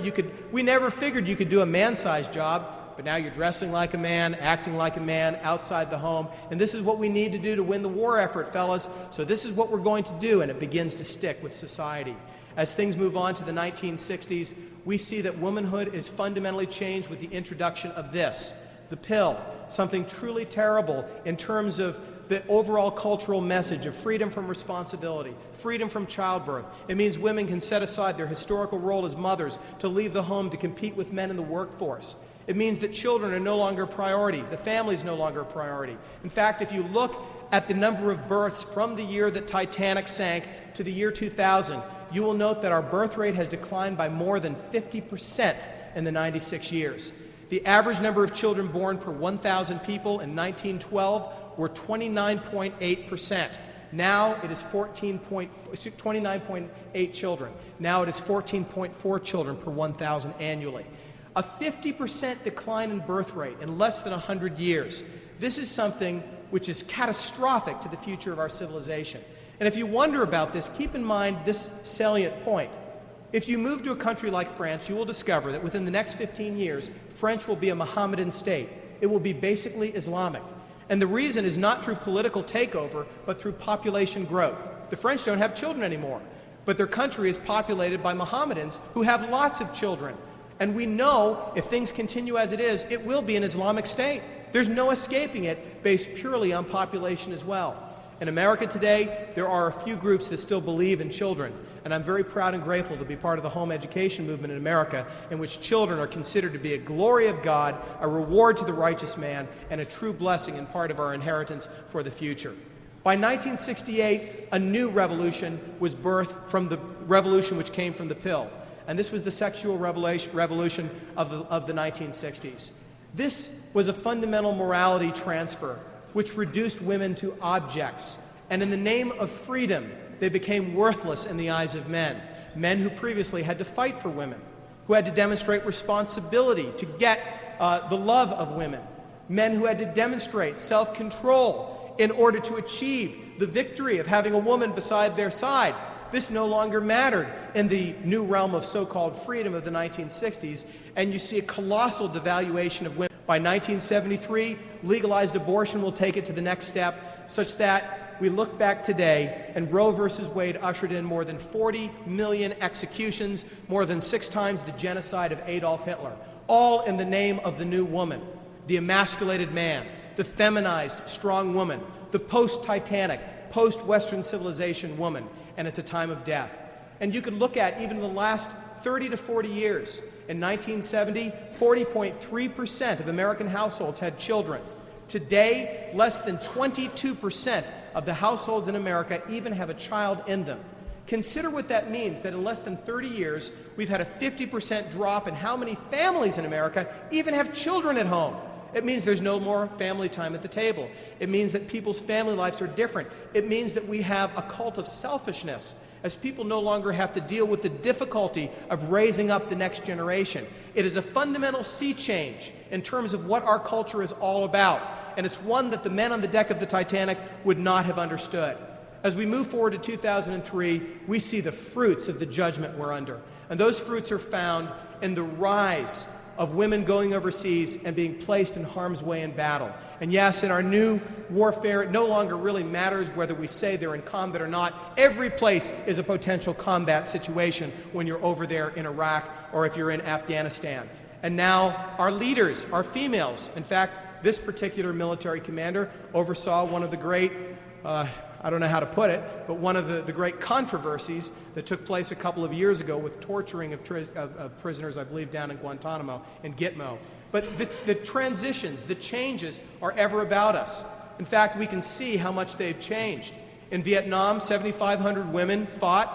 We never figured you could do a man-sized job, but now you're dressing like a man, acting like a man, outside the home, and this is what we need to do to win the war effort, fellas, so this is what we're going to do," and it begins to stick with society. As things move on to the 1960s, we see that womanhood is fundamentally changed with the introduction of this, the pill, something truly terrible in terms of the overall cultural message of freedom from responsibility, freedom from childbirth. It means women can set aside their historical role as mothers to leave the home to compete with men in the workforce. It means that children are no longer a priority. The family is no longer a priority. In fact, if you look at the number of births from the year that Titanic sank to the year 2000, you will note that our birth rate has declined by more than 50% in the 96 years. The average number of children born per 1,000 people in 1912 were 29.8%. Now it is 29.8 children. Now it is 14.4 children per 1,000 annually. A 50% decline in birth rate in less than 100 years. This is something which is catastrophic to the future of our civilization. And if you wonder about this, keep in mind this salient point. If you move to a country like France, you will discover that within the next 15 years, French will be a Mohammedan state. It will be basically Islamic. And the reason is not through political takeover, but through population growth. The French don't have children anymore, but their country is populated by Mohammedans who have lots of children. And we know if things continue as it is, it will be an Islamic state. There's no escaping it, based purely on population as well. In America today, there are a few groups that still believe in children, and I'm very proud and grateful to be part of the home education movement in America, in which children are considered to be a glory of God, a reward to the righteous man, and a true blessing and part of our inheritance for the future. By 1968, a new revolution was birthed from the revolution which came from the pill, and this was the sexual revolution of the 1960s. This was a fundamental morality transfer which reduced women to objects, and in the name of freedom, they became worthless in the eyes of men. Men who previously had to fight for women, who had to demonstrate responsibility to get the love of women. Men who had to demonstrate self-control in order to achieve the victory of having a woman beside their side. This no longer mattered in the new realm of so-called freedom of the 1960s, and you see a colossal devaluation of women. By 1973, legalized abortion will take it to the next step, such that we look back today, and Roe versus Wade ushered in more than 40 million executions, more than 6 times the genocide of Adolf Hitler, all in the name of the new woman, the emasculated man, the feminized, strong woman, the post-Titanic, post-Western civilization woman, and it's a time of death. And you could look at even the last 30 to 40 years. In 1970, 40.3% of American households had children. Today, less than 22% of the households in America even have a child in them. Consider what that means, that in less than 30 years, we've had a 50% drop in how many families in America even have children at home. It means there's no more family time at the table. It means that people's family lives are different. It means that we have a cult of selfishness, as people no longer have to deal with the difficulty of raising up the next generation. It is a fundamental sea change in terms of what our culture is all about, and it's one that the men on the deck of the Titanic would not have understood. As we move forward to 2003, we see the fruits of the judgment we're under, and those fruits are found in the rise of women going overseas and being placed in harm's way in battle. And yes, in our new warfare, it no longer really matters whether we say they're in combat or not. Every place is a potential combat situation when you're over there in Iraq or if you're in Afghanistan. And now our leaders are females. In fact, this particular military commander oversaw one of the great, I don't know how to put it, but one of the great controversies that took place a couple of years ago with torturing of prisoners, I believe, down in Guantanamo and Gitmo. But the transitions, the changes are ever about us. In fact, we can see how much they've changed. In Vietnam, 7,500 women fought.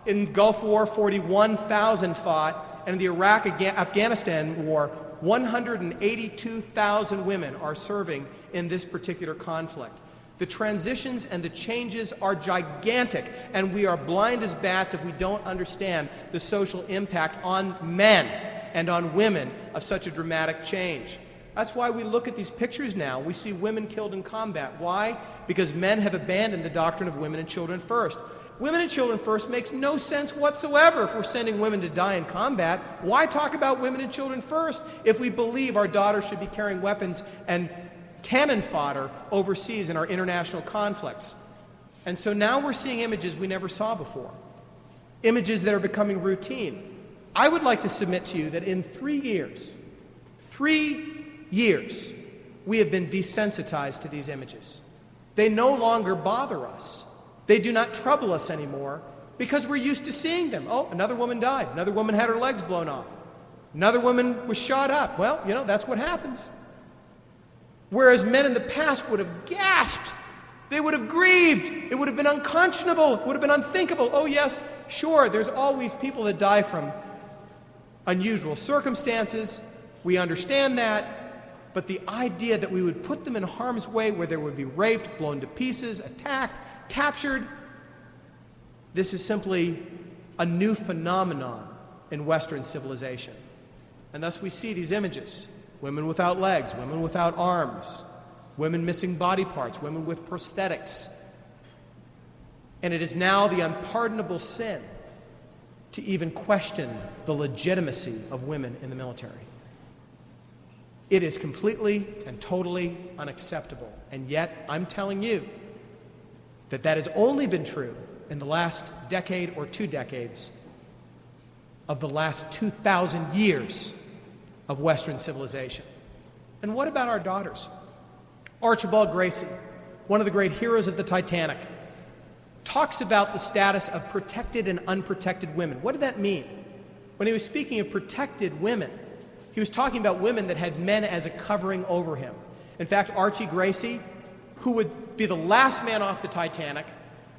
In Gulf War, 41,000 fought. And in the Iraq-Afghanistan war, 182,000 women are serving in this particular conflict. The transitions and the changes are gigantic, and we are blind as bats if we don't understand the social impact on men and on women of such a dramatic change. That's why we look at these pictures now. We see women killed in combat. Why? Because men have abandoned the doctrine of women and children first. Women and children first makes no sense whatsoever if we're sending women to die in combat. Why talk about women and children first if we believe our daughters should be carrying weapons and cannon fodder overseas in our international conflicts? And so now we're seeing images we never saw before, images that are becoming routine. I would like to submit to you that in 3 years, we have been desensitized to these images. They no longer bother us. They do not trouble us anymore because we're used to seeing them. Oh, another woman died. Another woman had her legs blown off. Another woman was shot up. Well, that's what happens. Whereas men in the past would have gasped. They would have grieved. It would have been unconscionable. It would have been unthinkable. Oh, yes, sure, there's always people that die from unusual circumstances. We understand that. But the idea that we would put them in harm's way where they would be raped, blown to pieces, attacked, captured, this is simply a new phenomenon in Western civilization. And thus we see these images. Women without legs, women without arms, women missing body parts, women with prosthetics. And it is now the unpardonable sin to even question the legitimacy of women in the military. It is completely and totally unacceptable. And yet, I'm telling you that has only been true in the last decade or 2 decades of the last 2,000 years of Western civilization. And what about our daughters? Archibald Gracie, one of the great heroes of the Titanic, talks about the status of protected and unprotected women. What did that mean? When he was speaking of protected women, he was talking about women that had men as a covering over him. In fact, Archie Gracie, who would be the last man off the Titanic,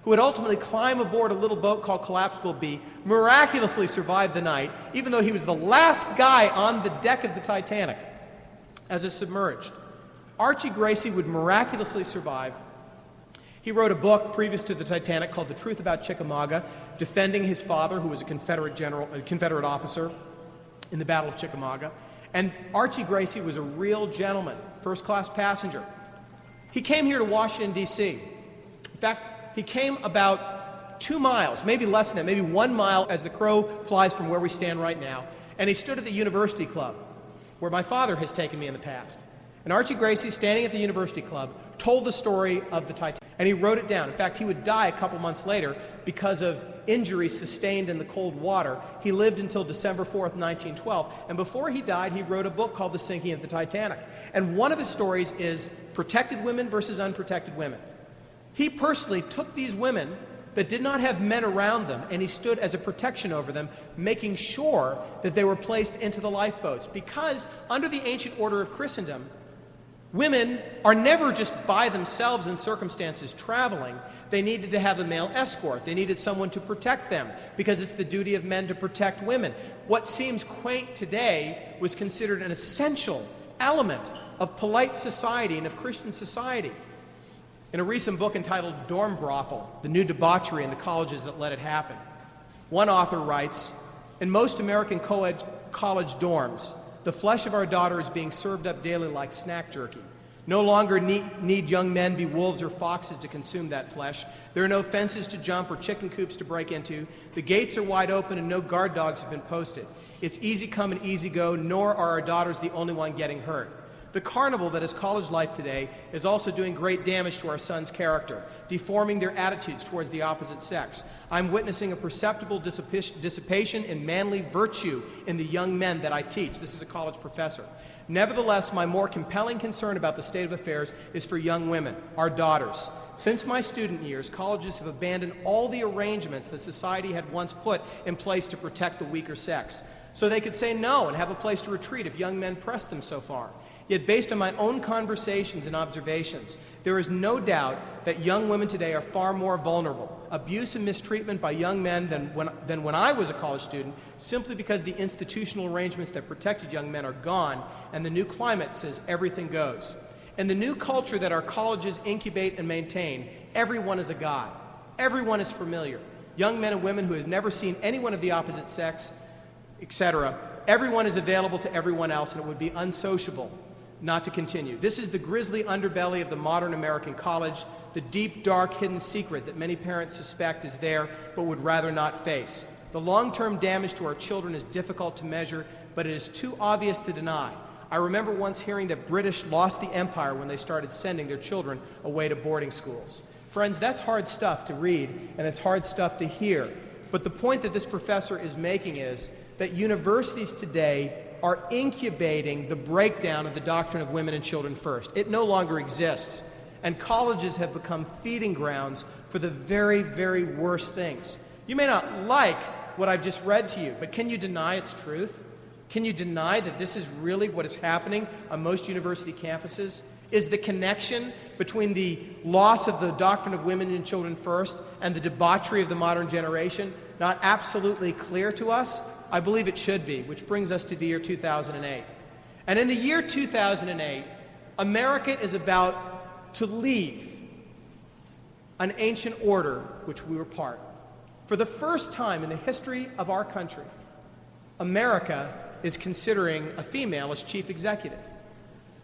who would ultimately climb aboard a little boat called Collapsible B, miraculously survived the night, even though he was the last guy on the deck of the Titanic as it submerged. Archie Gracie would miraculously survive. He wrote a book previous to the Titanic called The Truth About Chickamauga, defending his father, who was a Confederate officer in the Battle of Chickamauga. And Archie Gracie was a real gentleman, first-class passenger. He came here to Washington, D.C. In fact, he came about 2 miles, maybe less than that, maybe 1 mile as the crow flies from where we stand right now. And he stood at the University Club, where my father has taken me in the past. And Archie Gracie, standing at the University Club, told the story of the Titanic. And he wrote it down. In fact, he would die a couple months later because of injuries sustained in the cold water. He lived until December 4th, 1912. And before he died, he wrote a book called The Sinking of the Titanic. And one of his stories is protected women versus unprotected women. He personally took these women that did not have men around them, and he stood as a protection over them, making sure that they were placed into the lifeboats. Because under the ancient order of Christendom, women are never just by themselves in circumstances traveling. They needed to have a male escort. They needed someone to protect them, because it's the duty of men to protect women. What seems quaint today was considered an essential element of polite society and of Christian society. In a recent book entitled Dorm Brothel, The New Debauchery in the Colleges That Let It Happen, one author writes, "In most American co-ed college dorms, the flesh of our daughter is being served up daily like snack jerky. No longer need young men be wolves or foxes to consume that flesh. There are no fences to jump or chicken coops to break into. The gates are wide open and no guard dogs have been posted. It's easy come and easy go, nor are our daughters the only one getting hurt. The carnival that is college life today is also doing great damage to our sons' character, deforming their attitudes towards the opposite sex. I'm witnessing a perceptible dissipation in manly virtue in the young men that I teach." This is a college professor. "Nevertheless, my more compelling concern about the state of affairs is for young women, our daughters. Since my student years, colleges have abandoned all the arrangements that society had once put in place to protect the weaker sex, so they could say no and have a place to retreat if young men pressed them so far. Yet based on my own conversations and observations, there is no doubt that young women today are far more vulnerable. Abuse and mistreatment by young men than when I was a college student, simply because the institutional arrangements that protected young men are gone, and the new climate says everything goes. In the new culture that our colleges incubate and maintain, everyone is a guy. Everyone is familiar. Young men and women who have never seen anyone of the opposite sex, etc. Everyone is available to everyone else, and it would be unsociable not to continue. This is the grisly underbelly of the modern American college, the deep, dark, hidden secret that many parents suspect is there but would rather not face. The long-term damage to our children is difficult to measure, but it is too obvious to deny. I remember once hearing that British lost the empire when they started sending their children away to boarding schools." Friends, that's hard stuff to read, and it's hard stuff to hear. But the point that this professor is making is that universities today are incubating the breakdown of the doctrine of women and children first. It no longer exists. And colleges have become feeding grounds for the very, very worst things. You may not like what I've just read to you, but can you deny its truth? Can you deny that this is really what is happening on most university campuses? Is the connection between the loss of the doctrine of women and children first and the debauchery of the modern generation not absolutely clear to us? I believe it should be, which brings us to the year 2008. And in the year 2008, America is about to leave an ancient order which we were part. For the first time in the history of our country, America is considering a female as chief executive.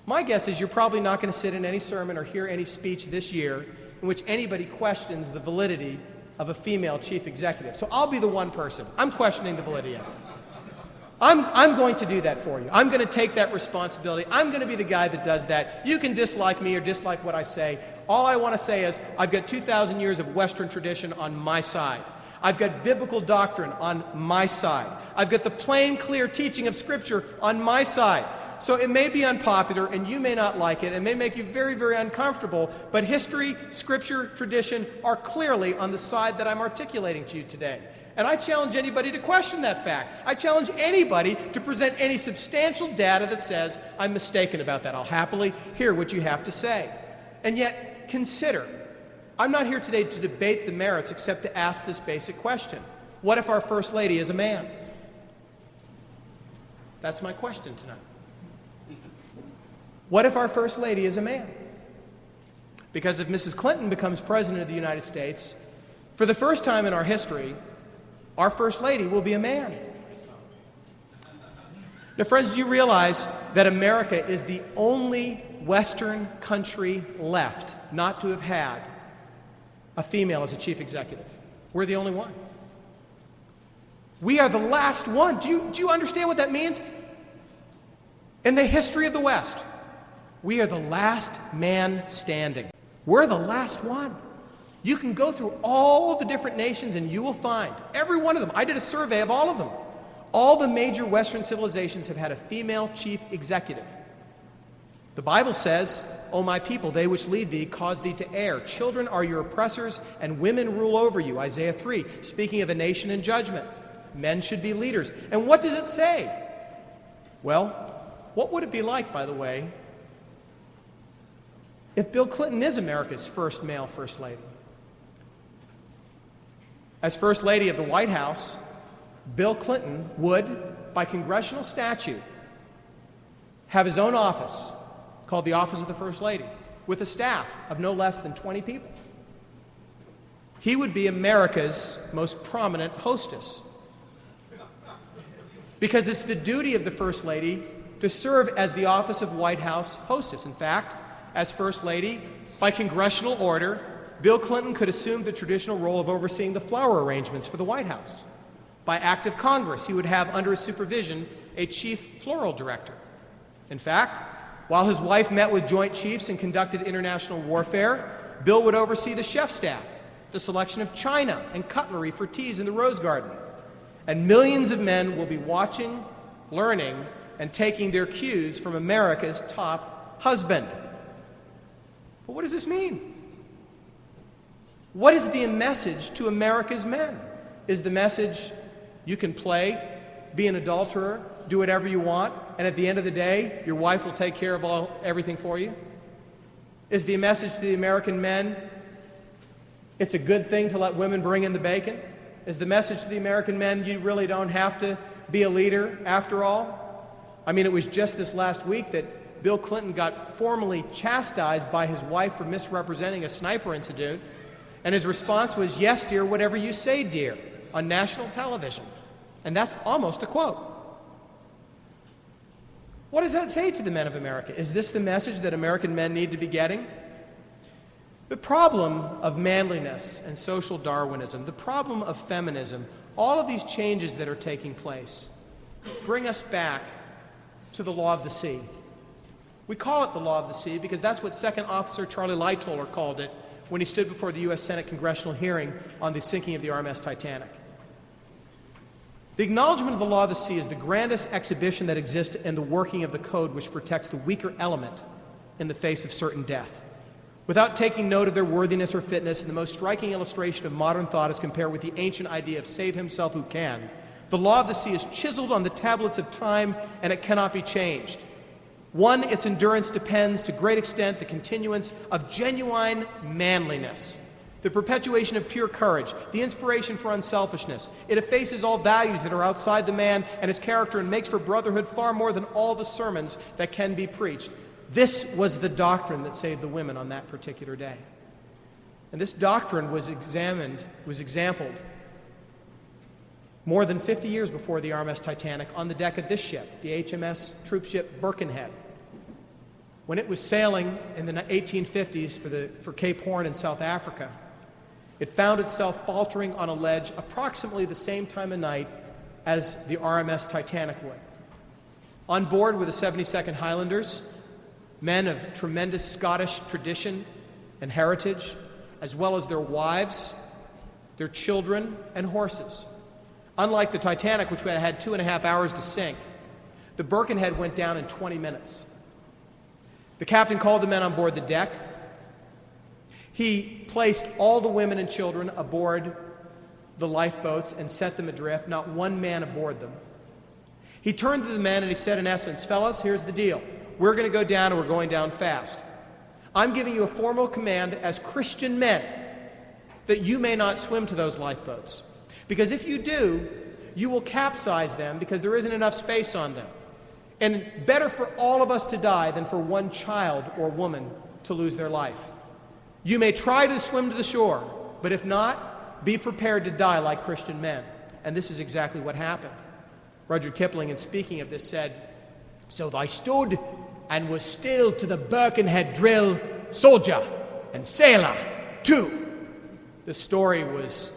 My guess is you're probably not going to sit in any sermon or hear any speech this year in which anybody questions the validity of a female chief executive. So I'll be the one person. I'm questioning the validity of it. I'm going to do that for you. I'm going to take that responsibility. I'm going to be the guy that does that. You can dislike me or dislike what I say. All I want to say is I've got 2,000 years of Western tradition on my side. I've got biblical doctrine on my side. I've got the plain, clear teaching of Scripture on my side. So it may be unpopular, and you may not like it. It may make you very, very uncomfortable, but history, Scripture, tradition are clearly on the side that I'm articulating to you today. And I challenge anybody to question that fact. I challenge anybody to present any substantial data that says I'm mistaken about that. I'll happily hear what you have to say. And yet, consider, I'm not here today to debate the merits except to ask this basic question. What if our First Lady is a man? That's my question tonight. What if our First Lady is a man? Because if Mrs. Clinton becomes President of the United States, for the first time in our history, our First Lady will be a man. Now, friends, do you realize that America is the only Western country left not to have had a female as a chief executive? We're the only one. We are the last one. Do you understand what that means? In the history of the West, we are the last man standing. We're the last one. You can go through all the different nations and you will find, every one of them, I did a survey of all of them. All the major Western civilizations have had a female chief executive. The Bible says, O my people, they which lead thee cause thee to err. Children are your oppressors, and women rule over you. Isaiah 3, speaking of a nation in judgment. Men should be leaders. And what does it say? Well, what would it be like, by the way, if Bill Clinton is America's first male First Lady? As First Lady of the White House, Bill Clinton would, by congressional statute, have his own office called the Office of the First Lady, with a staff of no less than 20 people. He would be America's most prominent hostess, because it's the duty of the First Lady to serve as the Office of White House hostess. In fact, as First Lady, by congressional order, Bill Clinton could assume the traditional role of overseeing the flower arrangements for the White House. By act of Congress, he would have under his supervision a chief floral director. In fact, while his wife met with Joint Chiefs and conducted international warfare, Bill would oversee the chef staff, the selection of china and cutlery for teas in the Rose Garden. And millions of men will be watching, learning, and taking their cues from America's top husband. But what does this mean? What is the message to America's men? Is the message, you can play, be an adulterer, do whatever you want, and at the end of the day, your wife will take care of everything for you? Is the message to the American men, it's a good thing to let women bring in the bacon? Is the message to the American men, you really don't have to be a leader after all? I mean, it was just this last week that Bill Clinton got formally chastised by his wife for misrepresenting a sniper incident, and his response was, "Yes, dear, whatever you say, dear," on national television. And that's almost a quote. What does that say to the men of America? Is this the message that American men need to be getting? The problem of manliness and social Darwinism, the problem of feminism, all of these changes that are taking place bring us back to the law of the sea. We call it the law of the sea because that's what Second Officer Charlie Lightoller called it when he stood before the U.S. Senate congressional hearing on the sinking of the RMS Titanic. The acknowledgement of the law of the sea is the grandest exhibition that exists in the working of the code which protects the weaker element in the face of certain death. Without taking note of their worthiness or fitness, and the most striking illustration of modern thought is compared with the ancient idea of save himself who can. The law of the sea is chiseled on the tablets of time, and it cannot be changed. One, its endurance depends to great extent the continuance of genuine manliness, the perpetuation of pure courage, the inspiration for unselfishness. It effaces all values that are outside the man and his character and makes for brotherhood far more than all the sermons that can be preached. This was the doctrine that saved the women on that particular day. And this doctrine was exampled more than 50 years before the RMS Titanic on the deck of this ship, the HMS troop ship Birkenhead. When it was sailing in the 1850s for Cape Horn in South Africa, it found itself faltering on a ledge approximately the same time of night as the RMS Titanic would. On board were the 72nd Highlanders, men of tremendous Scottish tradition and heritage, as well as their wives, their children, and horses. Unlike the Titanic, which had 2.5 hours to sink, the Birkenhead went down in 20 minutes. The captain called the men on board the deck. He placed all the women and children aboard the lifeboats and set them adrift, not one man aboard them. He turned to the men and he said, in essence, fellas, here's the deal. We're going to go down and we're going down fast. I'm giving you a formal command as Christian men that you may not swim to those lifeboats. Because if you do, you will capsize them because there isn't enough space on them. And better for all of us to die than for one child or woman to lose their life. You may try to swim to the shore, but if not, be prepared to die like Christian men. And this is exactly what happened. Rudyard Kipling, in speaking of this, said, "So they stood and was still to the Birkenhead drill, soldier and sailor too." This story was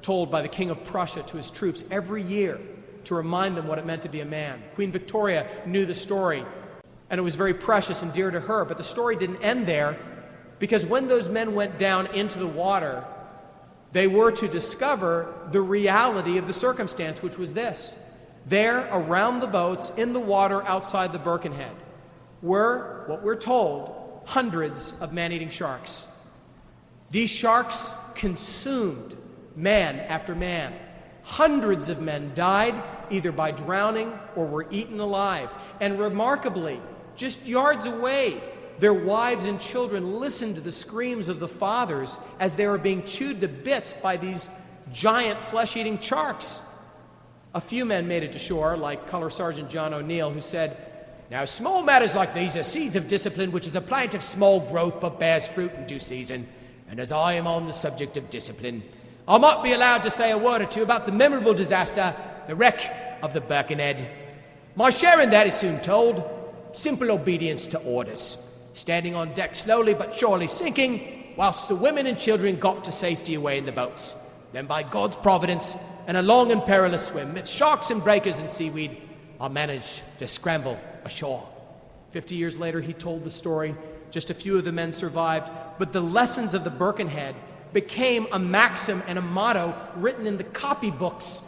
told by the King of Prussia to his troops every year to remind them what it meant to be a man. Queen Victoria knew the story, and it was very precious and dear to her, but the story didn't end there. Because when those men went down into the water, they were to discover the reality of the circumstance, which was this. There, around the boats, in the water outside the Birkenhead, were, what we're told, hundreds of man-eating sharks. These sharks consumed man after man. Hundreds of men died either by drowning or were eaten alive. And remarkably, just yards away, their wives and children listened to the screams of the fathers as they were being chewed to bits by these giant flesh-eating sharks. A few men made it to shore, like Color Sergeant John O'Neill, who said, "Now small matters like these are seeds of discipline, which is a plant of small growth but bears fruit in due season. And as I am on the subject of discipline, I might be allowed to say a word or two about the memorable disaster, the wreck of the Birkenhead. My share in that is soon told. Simple obedience to orders. Standing on deck slowly but surely sinking, whilst the women and children got to safety away in the boats. Then by God's providence and a long and perilous swim, amidst sharks and breakers and seaweed, I managed to scramble ashore." 50 years later, he told the story. Just a few of the men survived, but the lessons of the Birkenhead became a maxim and a motto written in the copybooks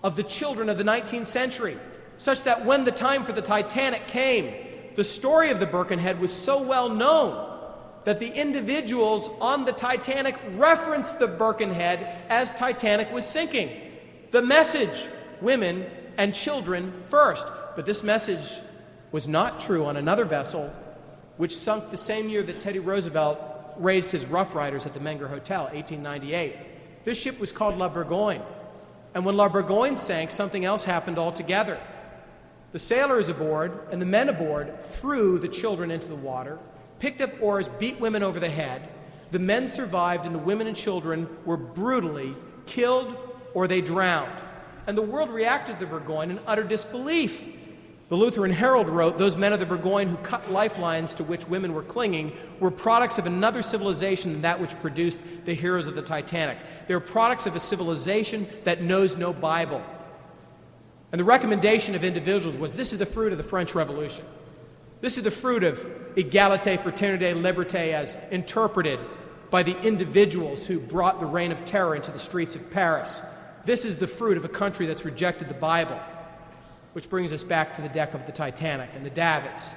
of the children of the 19th century, such that when the time for the Titanic came, the story of the Birkenhead was so well known that the individuals on the Titanic referenced the Birkenhead as Titanic was sinking. The message, women and children first. But this message was not true on another vessel, which sunk the same year that Teddy Roosevelt raised his Rough Riders at the Menger Hotel, 1898. This ship was called La Bourgogne. And when La Bourgogne sank, something else happened altogether. The sailors aboard and the men aboard threw the children into the water, picked up oars, beat women over the head. The men survived, and the women and children were brutally killed or they drowned. And the world reacted to the Bourgogne in utter disbelief. The Lutheran Herald wrote, "Those men of the Bourgogne who cut lifelines to which women were clinging were products of another civilization than that which produced the heroes of the Titanic. They were products of a civilization that knows no Bible." And the recommendation of individuals was, this is the fruit of the French Revolution. This is the fruit of égalité, fraternité, liberté as interpreted by the individuals who brought the reign of terror into the streets of Paris. This is the fruit of a country that's rejected the Bible. Which brings us back to the deck of the Titanic and the davits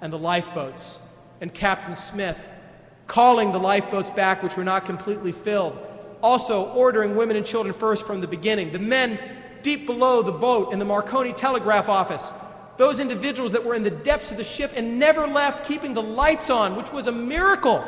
and the lifeboats and Captain Smith calling the lifeboats back which were not completely filled. Also ordering women and children first from the beginning. The men deep below the boat in the Marconi telegraph office. Those individuals that were in the depths of the ship and never left, keeping the lights on, which was a miracle.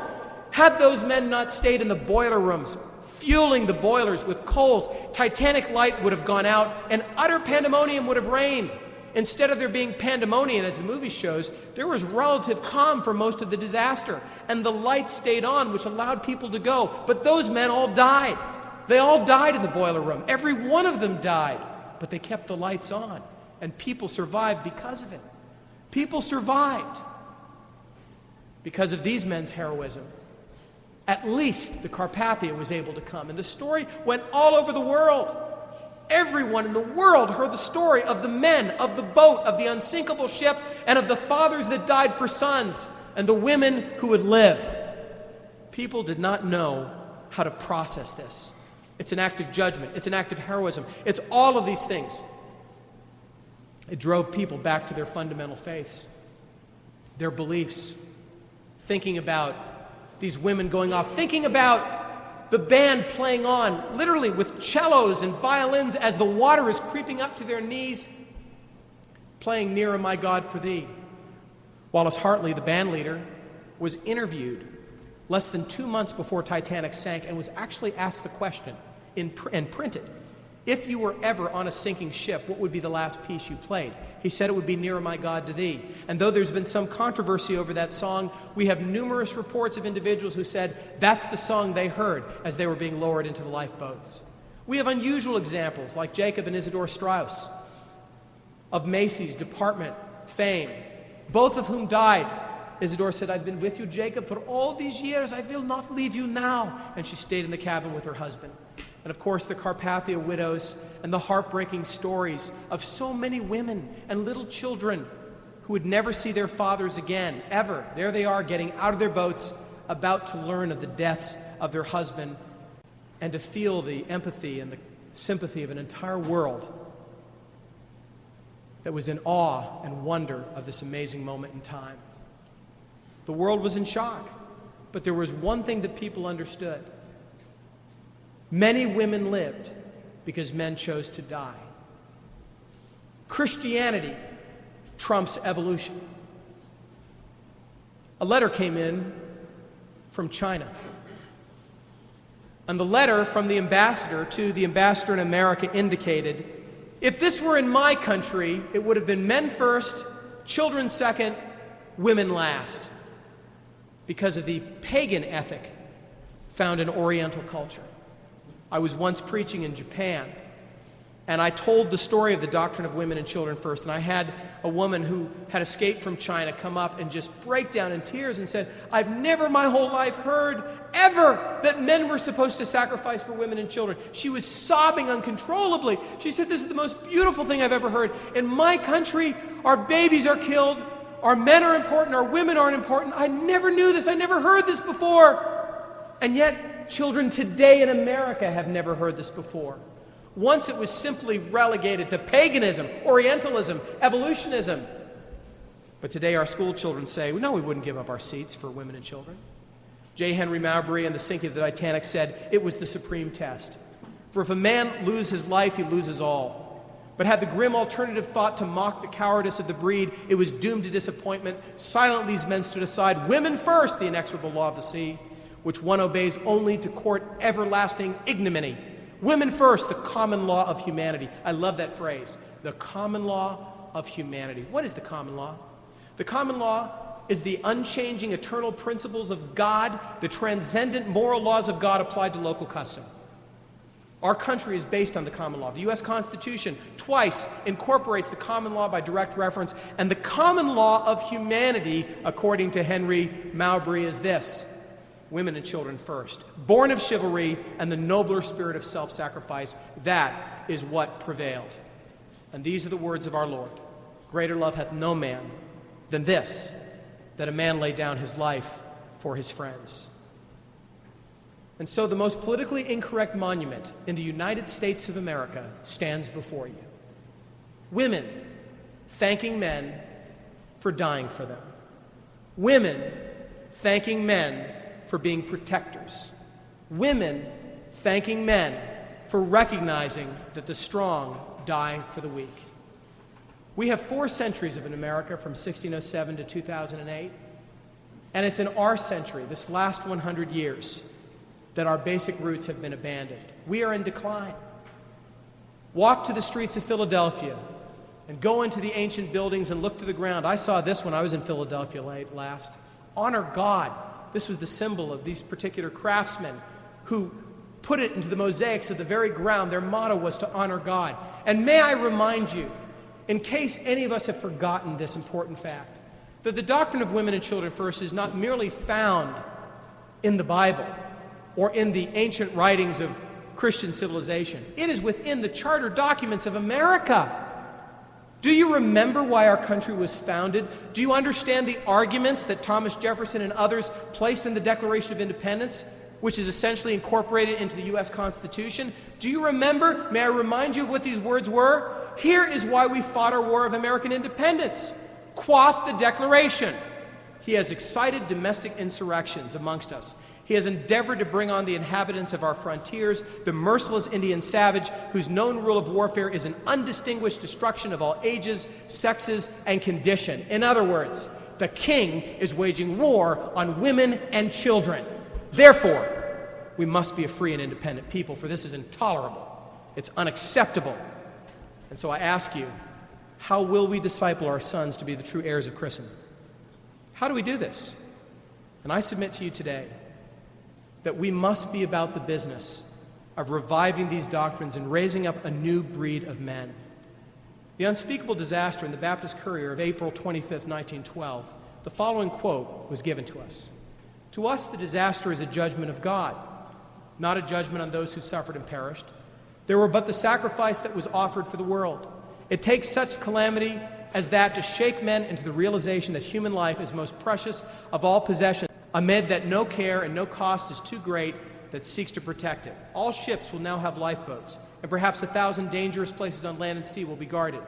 Had those men not stayed in the boiler rooms, fueling the boilers with coals, Titanic light would have gone out and utter pandemonium would have reigned. Instead of there being pandemonium, as the movie shows, there was relative calm for most of the disaster. And the lights stayed on, which allowed people to go. But those men all died. They all died in the boiler room. Every one of them died. But they kept the lights on. And people survived because of it. People survived because of these men's heroism. At least the Carpathia was able to come. And the story went all over the world. Everyone in the world heard the story of the men, of the boat, of the unsinkable ship, and of the fathers that died for sons, and the women who would live. People did not know how to process this. It's an act of judgment. It's an act of heroism. It's all of these things. It drove people back to their fundamental faiths, their beliefs, thinking about these women going off, thinking about the band playing on, literally with cellos and violins as the water is creeping up to their knees, playing Nearer My God for Thee. Wallace Hartley, the band leader, was interviewed less than 2 months before Titanic sank and was actually asked the question and printed, if you were ever on a sinking ship, what would be the last piece you played? He said it would be Nearer My God to Thee. And though there's been some controversy over that song, we have numerous reports of individuals who said that's the song they heard as they were being lowered into the lifeboats. We have unusual examples like Jacob and Isidore Strauss of Macy's department fame, both of whom died. Isidore said, I've been with you, Jacob, for all these years. I will not leave you now. And she stayed in the cabin with her husband. And of course, the Carpathia widows and the heartbreaking stories of so many women and little children who would never see their fathers again, ever. There they are, getting out of their boats about to learn of the deaths of their husband and to feel the empathy and the sympathy of an entire world that was in awe and wonder of this amazing moment in time. The world was in shock, but there was one thing that people understood. Many women lived because men chose to die. Christianity trumps evolution. A letter came in from China. And the letter from the ambassador to the ambassador in America indicated, if this were in my country, it would have been men first, children second, women last, because of the pagan ethic found in Oriental culture. I was once preaching in Japan, and I told the story of the doctrine of women and children first, and I had a woman who had escaped from China come up and just break down in tears and said, I've never my whole life heard ever that men were supposed to sacrifice for women and children. She was sobbing uncontrollably. She said, this is the most beautiful thing I've ever heard. In my country, our babies are killed, our men are important, our women aren't important. I never knew this, I never heard this before. And yet, children today in America have never heard this before. Once it was simply relegated to paganism, Orientalism, evolutionism. But today our school children say, no, we wouldn't give up our seats for women and children. J. Henry Mowbray in The Sinking of the Titanic said, it was the supreme test. For if a man lose his life, he loses all. But had the grim alternative thought to mock the cowardice of the breed, it was doomed to disappointment. Silent these men stood aside. Women first, the inexorable law of the sea, which one obeys only to court everlasting ignominy. Women first, the common law of humanity. I love that phrase, the common law of humanity. What is the common law? The common law is the unchanging eternal principles of God, the transcendent moral laws of God applied to local custom. Our country is based on the common law. The U.S. Constitution twice incorporates the common law by direct reference, and the common law of humanity, according to Henry Mowbray, is this: women and children first. Born of chivalry and the nobler spirit of self-sacrifice, that is what prevailed. And these are the words of our Lord. Greater love hath no man than this, that a man lay down his life for his friends. And so the most politically incorrect monument in the United States of America stands before you. Women thanking men for dying for them. Women thanking men for being protectors. Women thanking men for recognizing that the strong die for the weak. We have 4 centuries of an America from 1607 to 2008, and it's in our century, this last 100 years, that our basic roots have been abandoned. We are in decline. Walk to the streets of Philadelphia and go into the ancient buildings and look to the ground. I saw this when I was in Philadelphia last. Honor God. This was the symbol of these particular craftsmen who put it into the mosaics of the very ground. Their motto was to honor God. And may I remind you, in case any of us have forgotten this important fact, that the doctrine of women and children first is not merely found in the Bible or in the ancient writings of Christian civilization. It is within the charter documents of America. Do you remember why our country was founded? Do you understand the arguments that Thomas Jefferson and others placed in the Declaration of Independence, which is essentially incorporated into the U.S. Constitution? Do you remember? May I remind you of what these words were? Here is why we fought our War of American Independence. Quoth the Declaration. He has excited domestic insurrections amongst us. He has endeavored to bring on the inhabitants of our frontiers, the merciless Indian savage, whose known rule of warfare is an undistinguished destruction of all ages, sexes, and condition. In other words, the king is waging war on women and children. Therefore, we must be a free and independent people, for this is intolerable. It's unacceptable. And so I ask you, how will we disciple our sons to be the true heirs of Christendom? How do we do this? And I submit to you today that we must be about the business of reviving these doctrines and raising up a new breed of men. The unspeakable disaster in the Baptist Courier of April 25th, 1912, the following quote was given to us. To us, the disaster is a judgment of God, not a judgment on those who suffered and perished. There were but the sacrifice that was offered for the world. It takes such calamity as that to shake men into the realization that human life is most precious of all possessions. amid that no care and no cost is too great that seeks to protect it. All ships will now have lifeboats, and perhaps 1,000 dangerous places on land and sea will be guarded.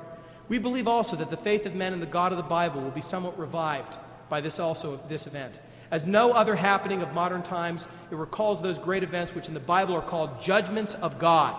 We believe also that the faith of men in the God of the Bible will be somewhat revived by this event. As no other happening of modern times, it recalls those great events which in the Bible are called judgments of God.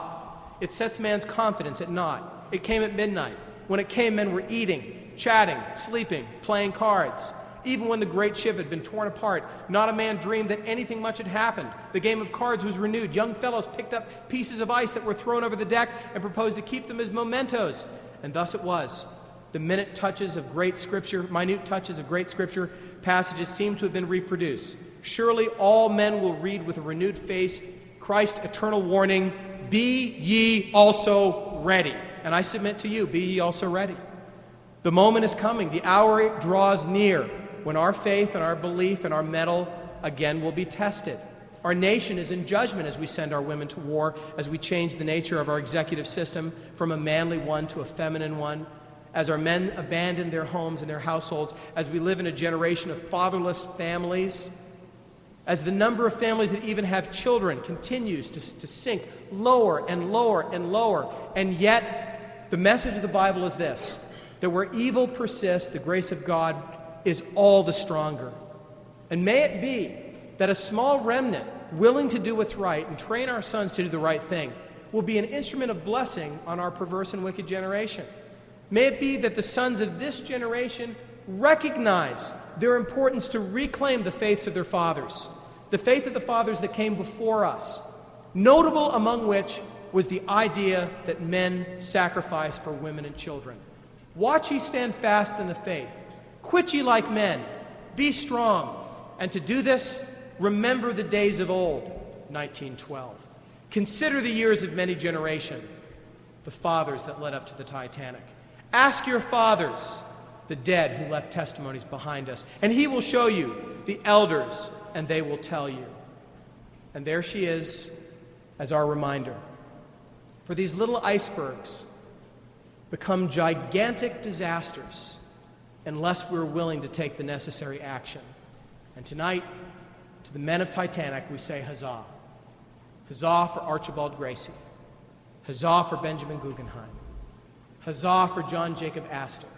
It sets man's confidence at naught. It came at midnight. When it came, men were eating, chatting, sleeping, playing cards. Even when the great ship had been torn apart, not a man dreamed that anything much had happened. The game of cards was renewed. Young fellows picked up pieces of ice that were thrown over the deck and proposed to keep them as mementos. And thus it was. The minute touches of great Scripture passages seem to have been reproduced. Surely all men will read with a renewed face Christ's eternal warning, "Be ye also ready." And I submit to you, be ye also ready. The moment is coming. The hour draws near when our faith and our belief and our mettle again will be tested. Our nation is in judgment as we send our women to war, as we change the nature of our executive system from a manly one to a feminine one, as our men abandon their homes and their households, as we live in a generation of fatherless families, as the number of families that even have children continues to sink lower and lower and lower. And yet, the message of the Bible is this, that where evil persists, the grace of God is all the stronger. And may it be that a small remnant willing to do what's right and train our sons to do the right thing will be an instrument of blessing on our perverse and wicked generation. May it be that the sons of this generation recognize their importance to reclaim the faiths of their fathers, the faith of the fathers that came before us, notable among which was the idea that men sacrifice for women and children. Watch ye stand fast in the faith. Quit ye like men. Be strong. And to do this, remember the days of old, 1912. Consider the years of many generations, the fathers that led up to the Titanic. Ask your fathers, the dead who left testimonies behind us, and he will show you the elders, and they will tell you. And there she is as our reminder. For these little icebergs become gigantic disasters unless we're willing to take the necessary action. And tonight, to the men of Titanic, we say huzzah. Huzzah for Archibald Gracie. Huzzah for Benjamin Guggenheim. Huzzah for John Jacob Astor.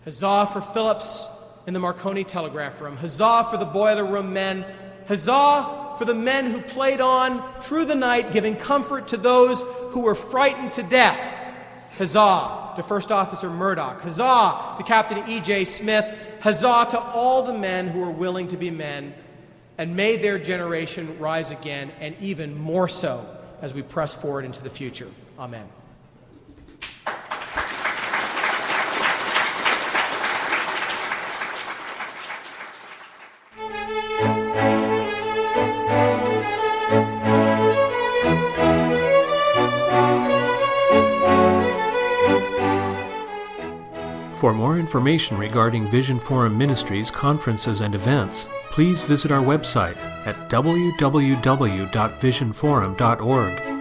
Huzzah for Phillips in the Marconi telegraph room. Huzzah for the boiler room men. Huzzah for the men who played on through the night, giving comfort to those who were frightened to death. Huzzah to First Officer Murdoch. Huzzah to Captain E.J. Smith. Huzzah to all the men who are willing to be men. And may their generation rise again, and even more so as we press forward into the future. Amen. For more information regarding Vision Forum Ministries, conferences, and events, please visit our website at www.visionforum.org.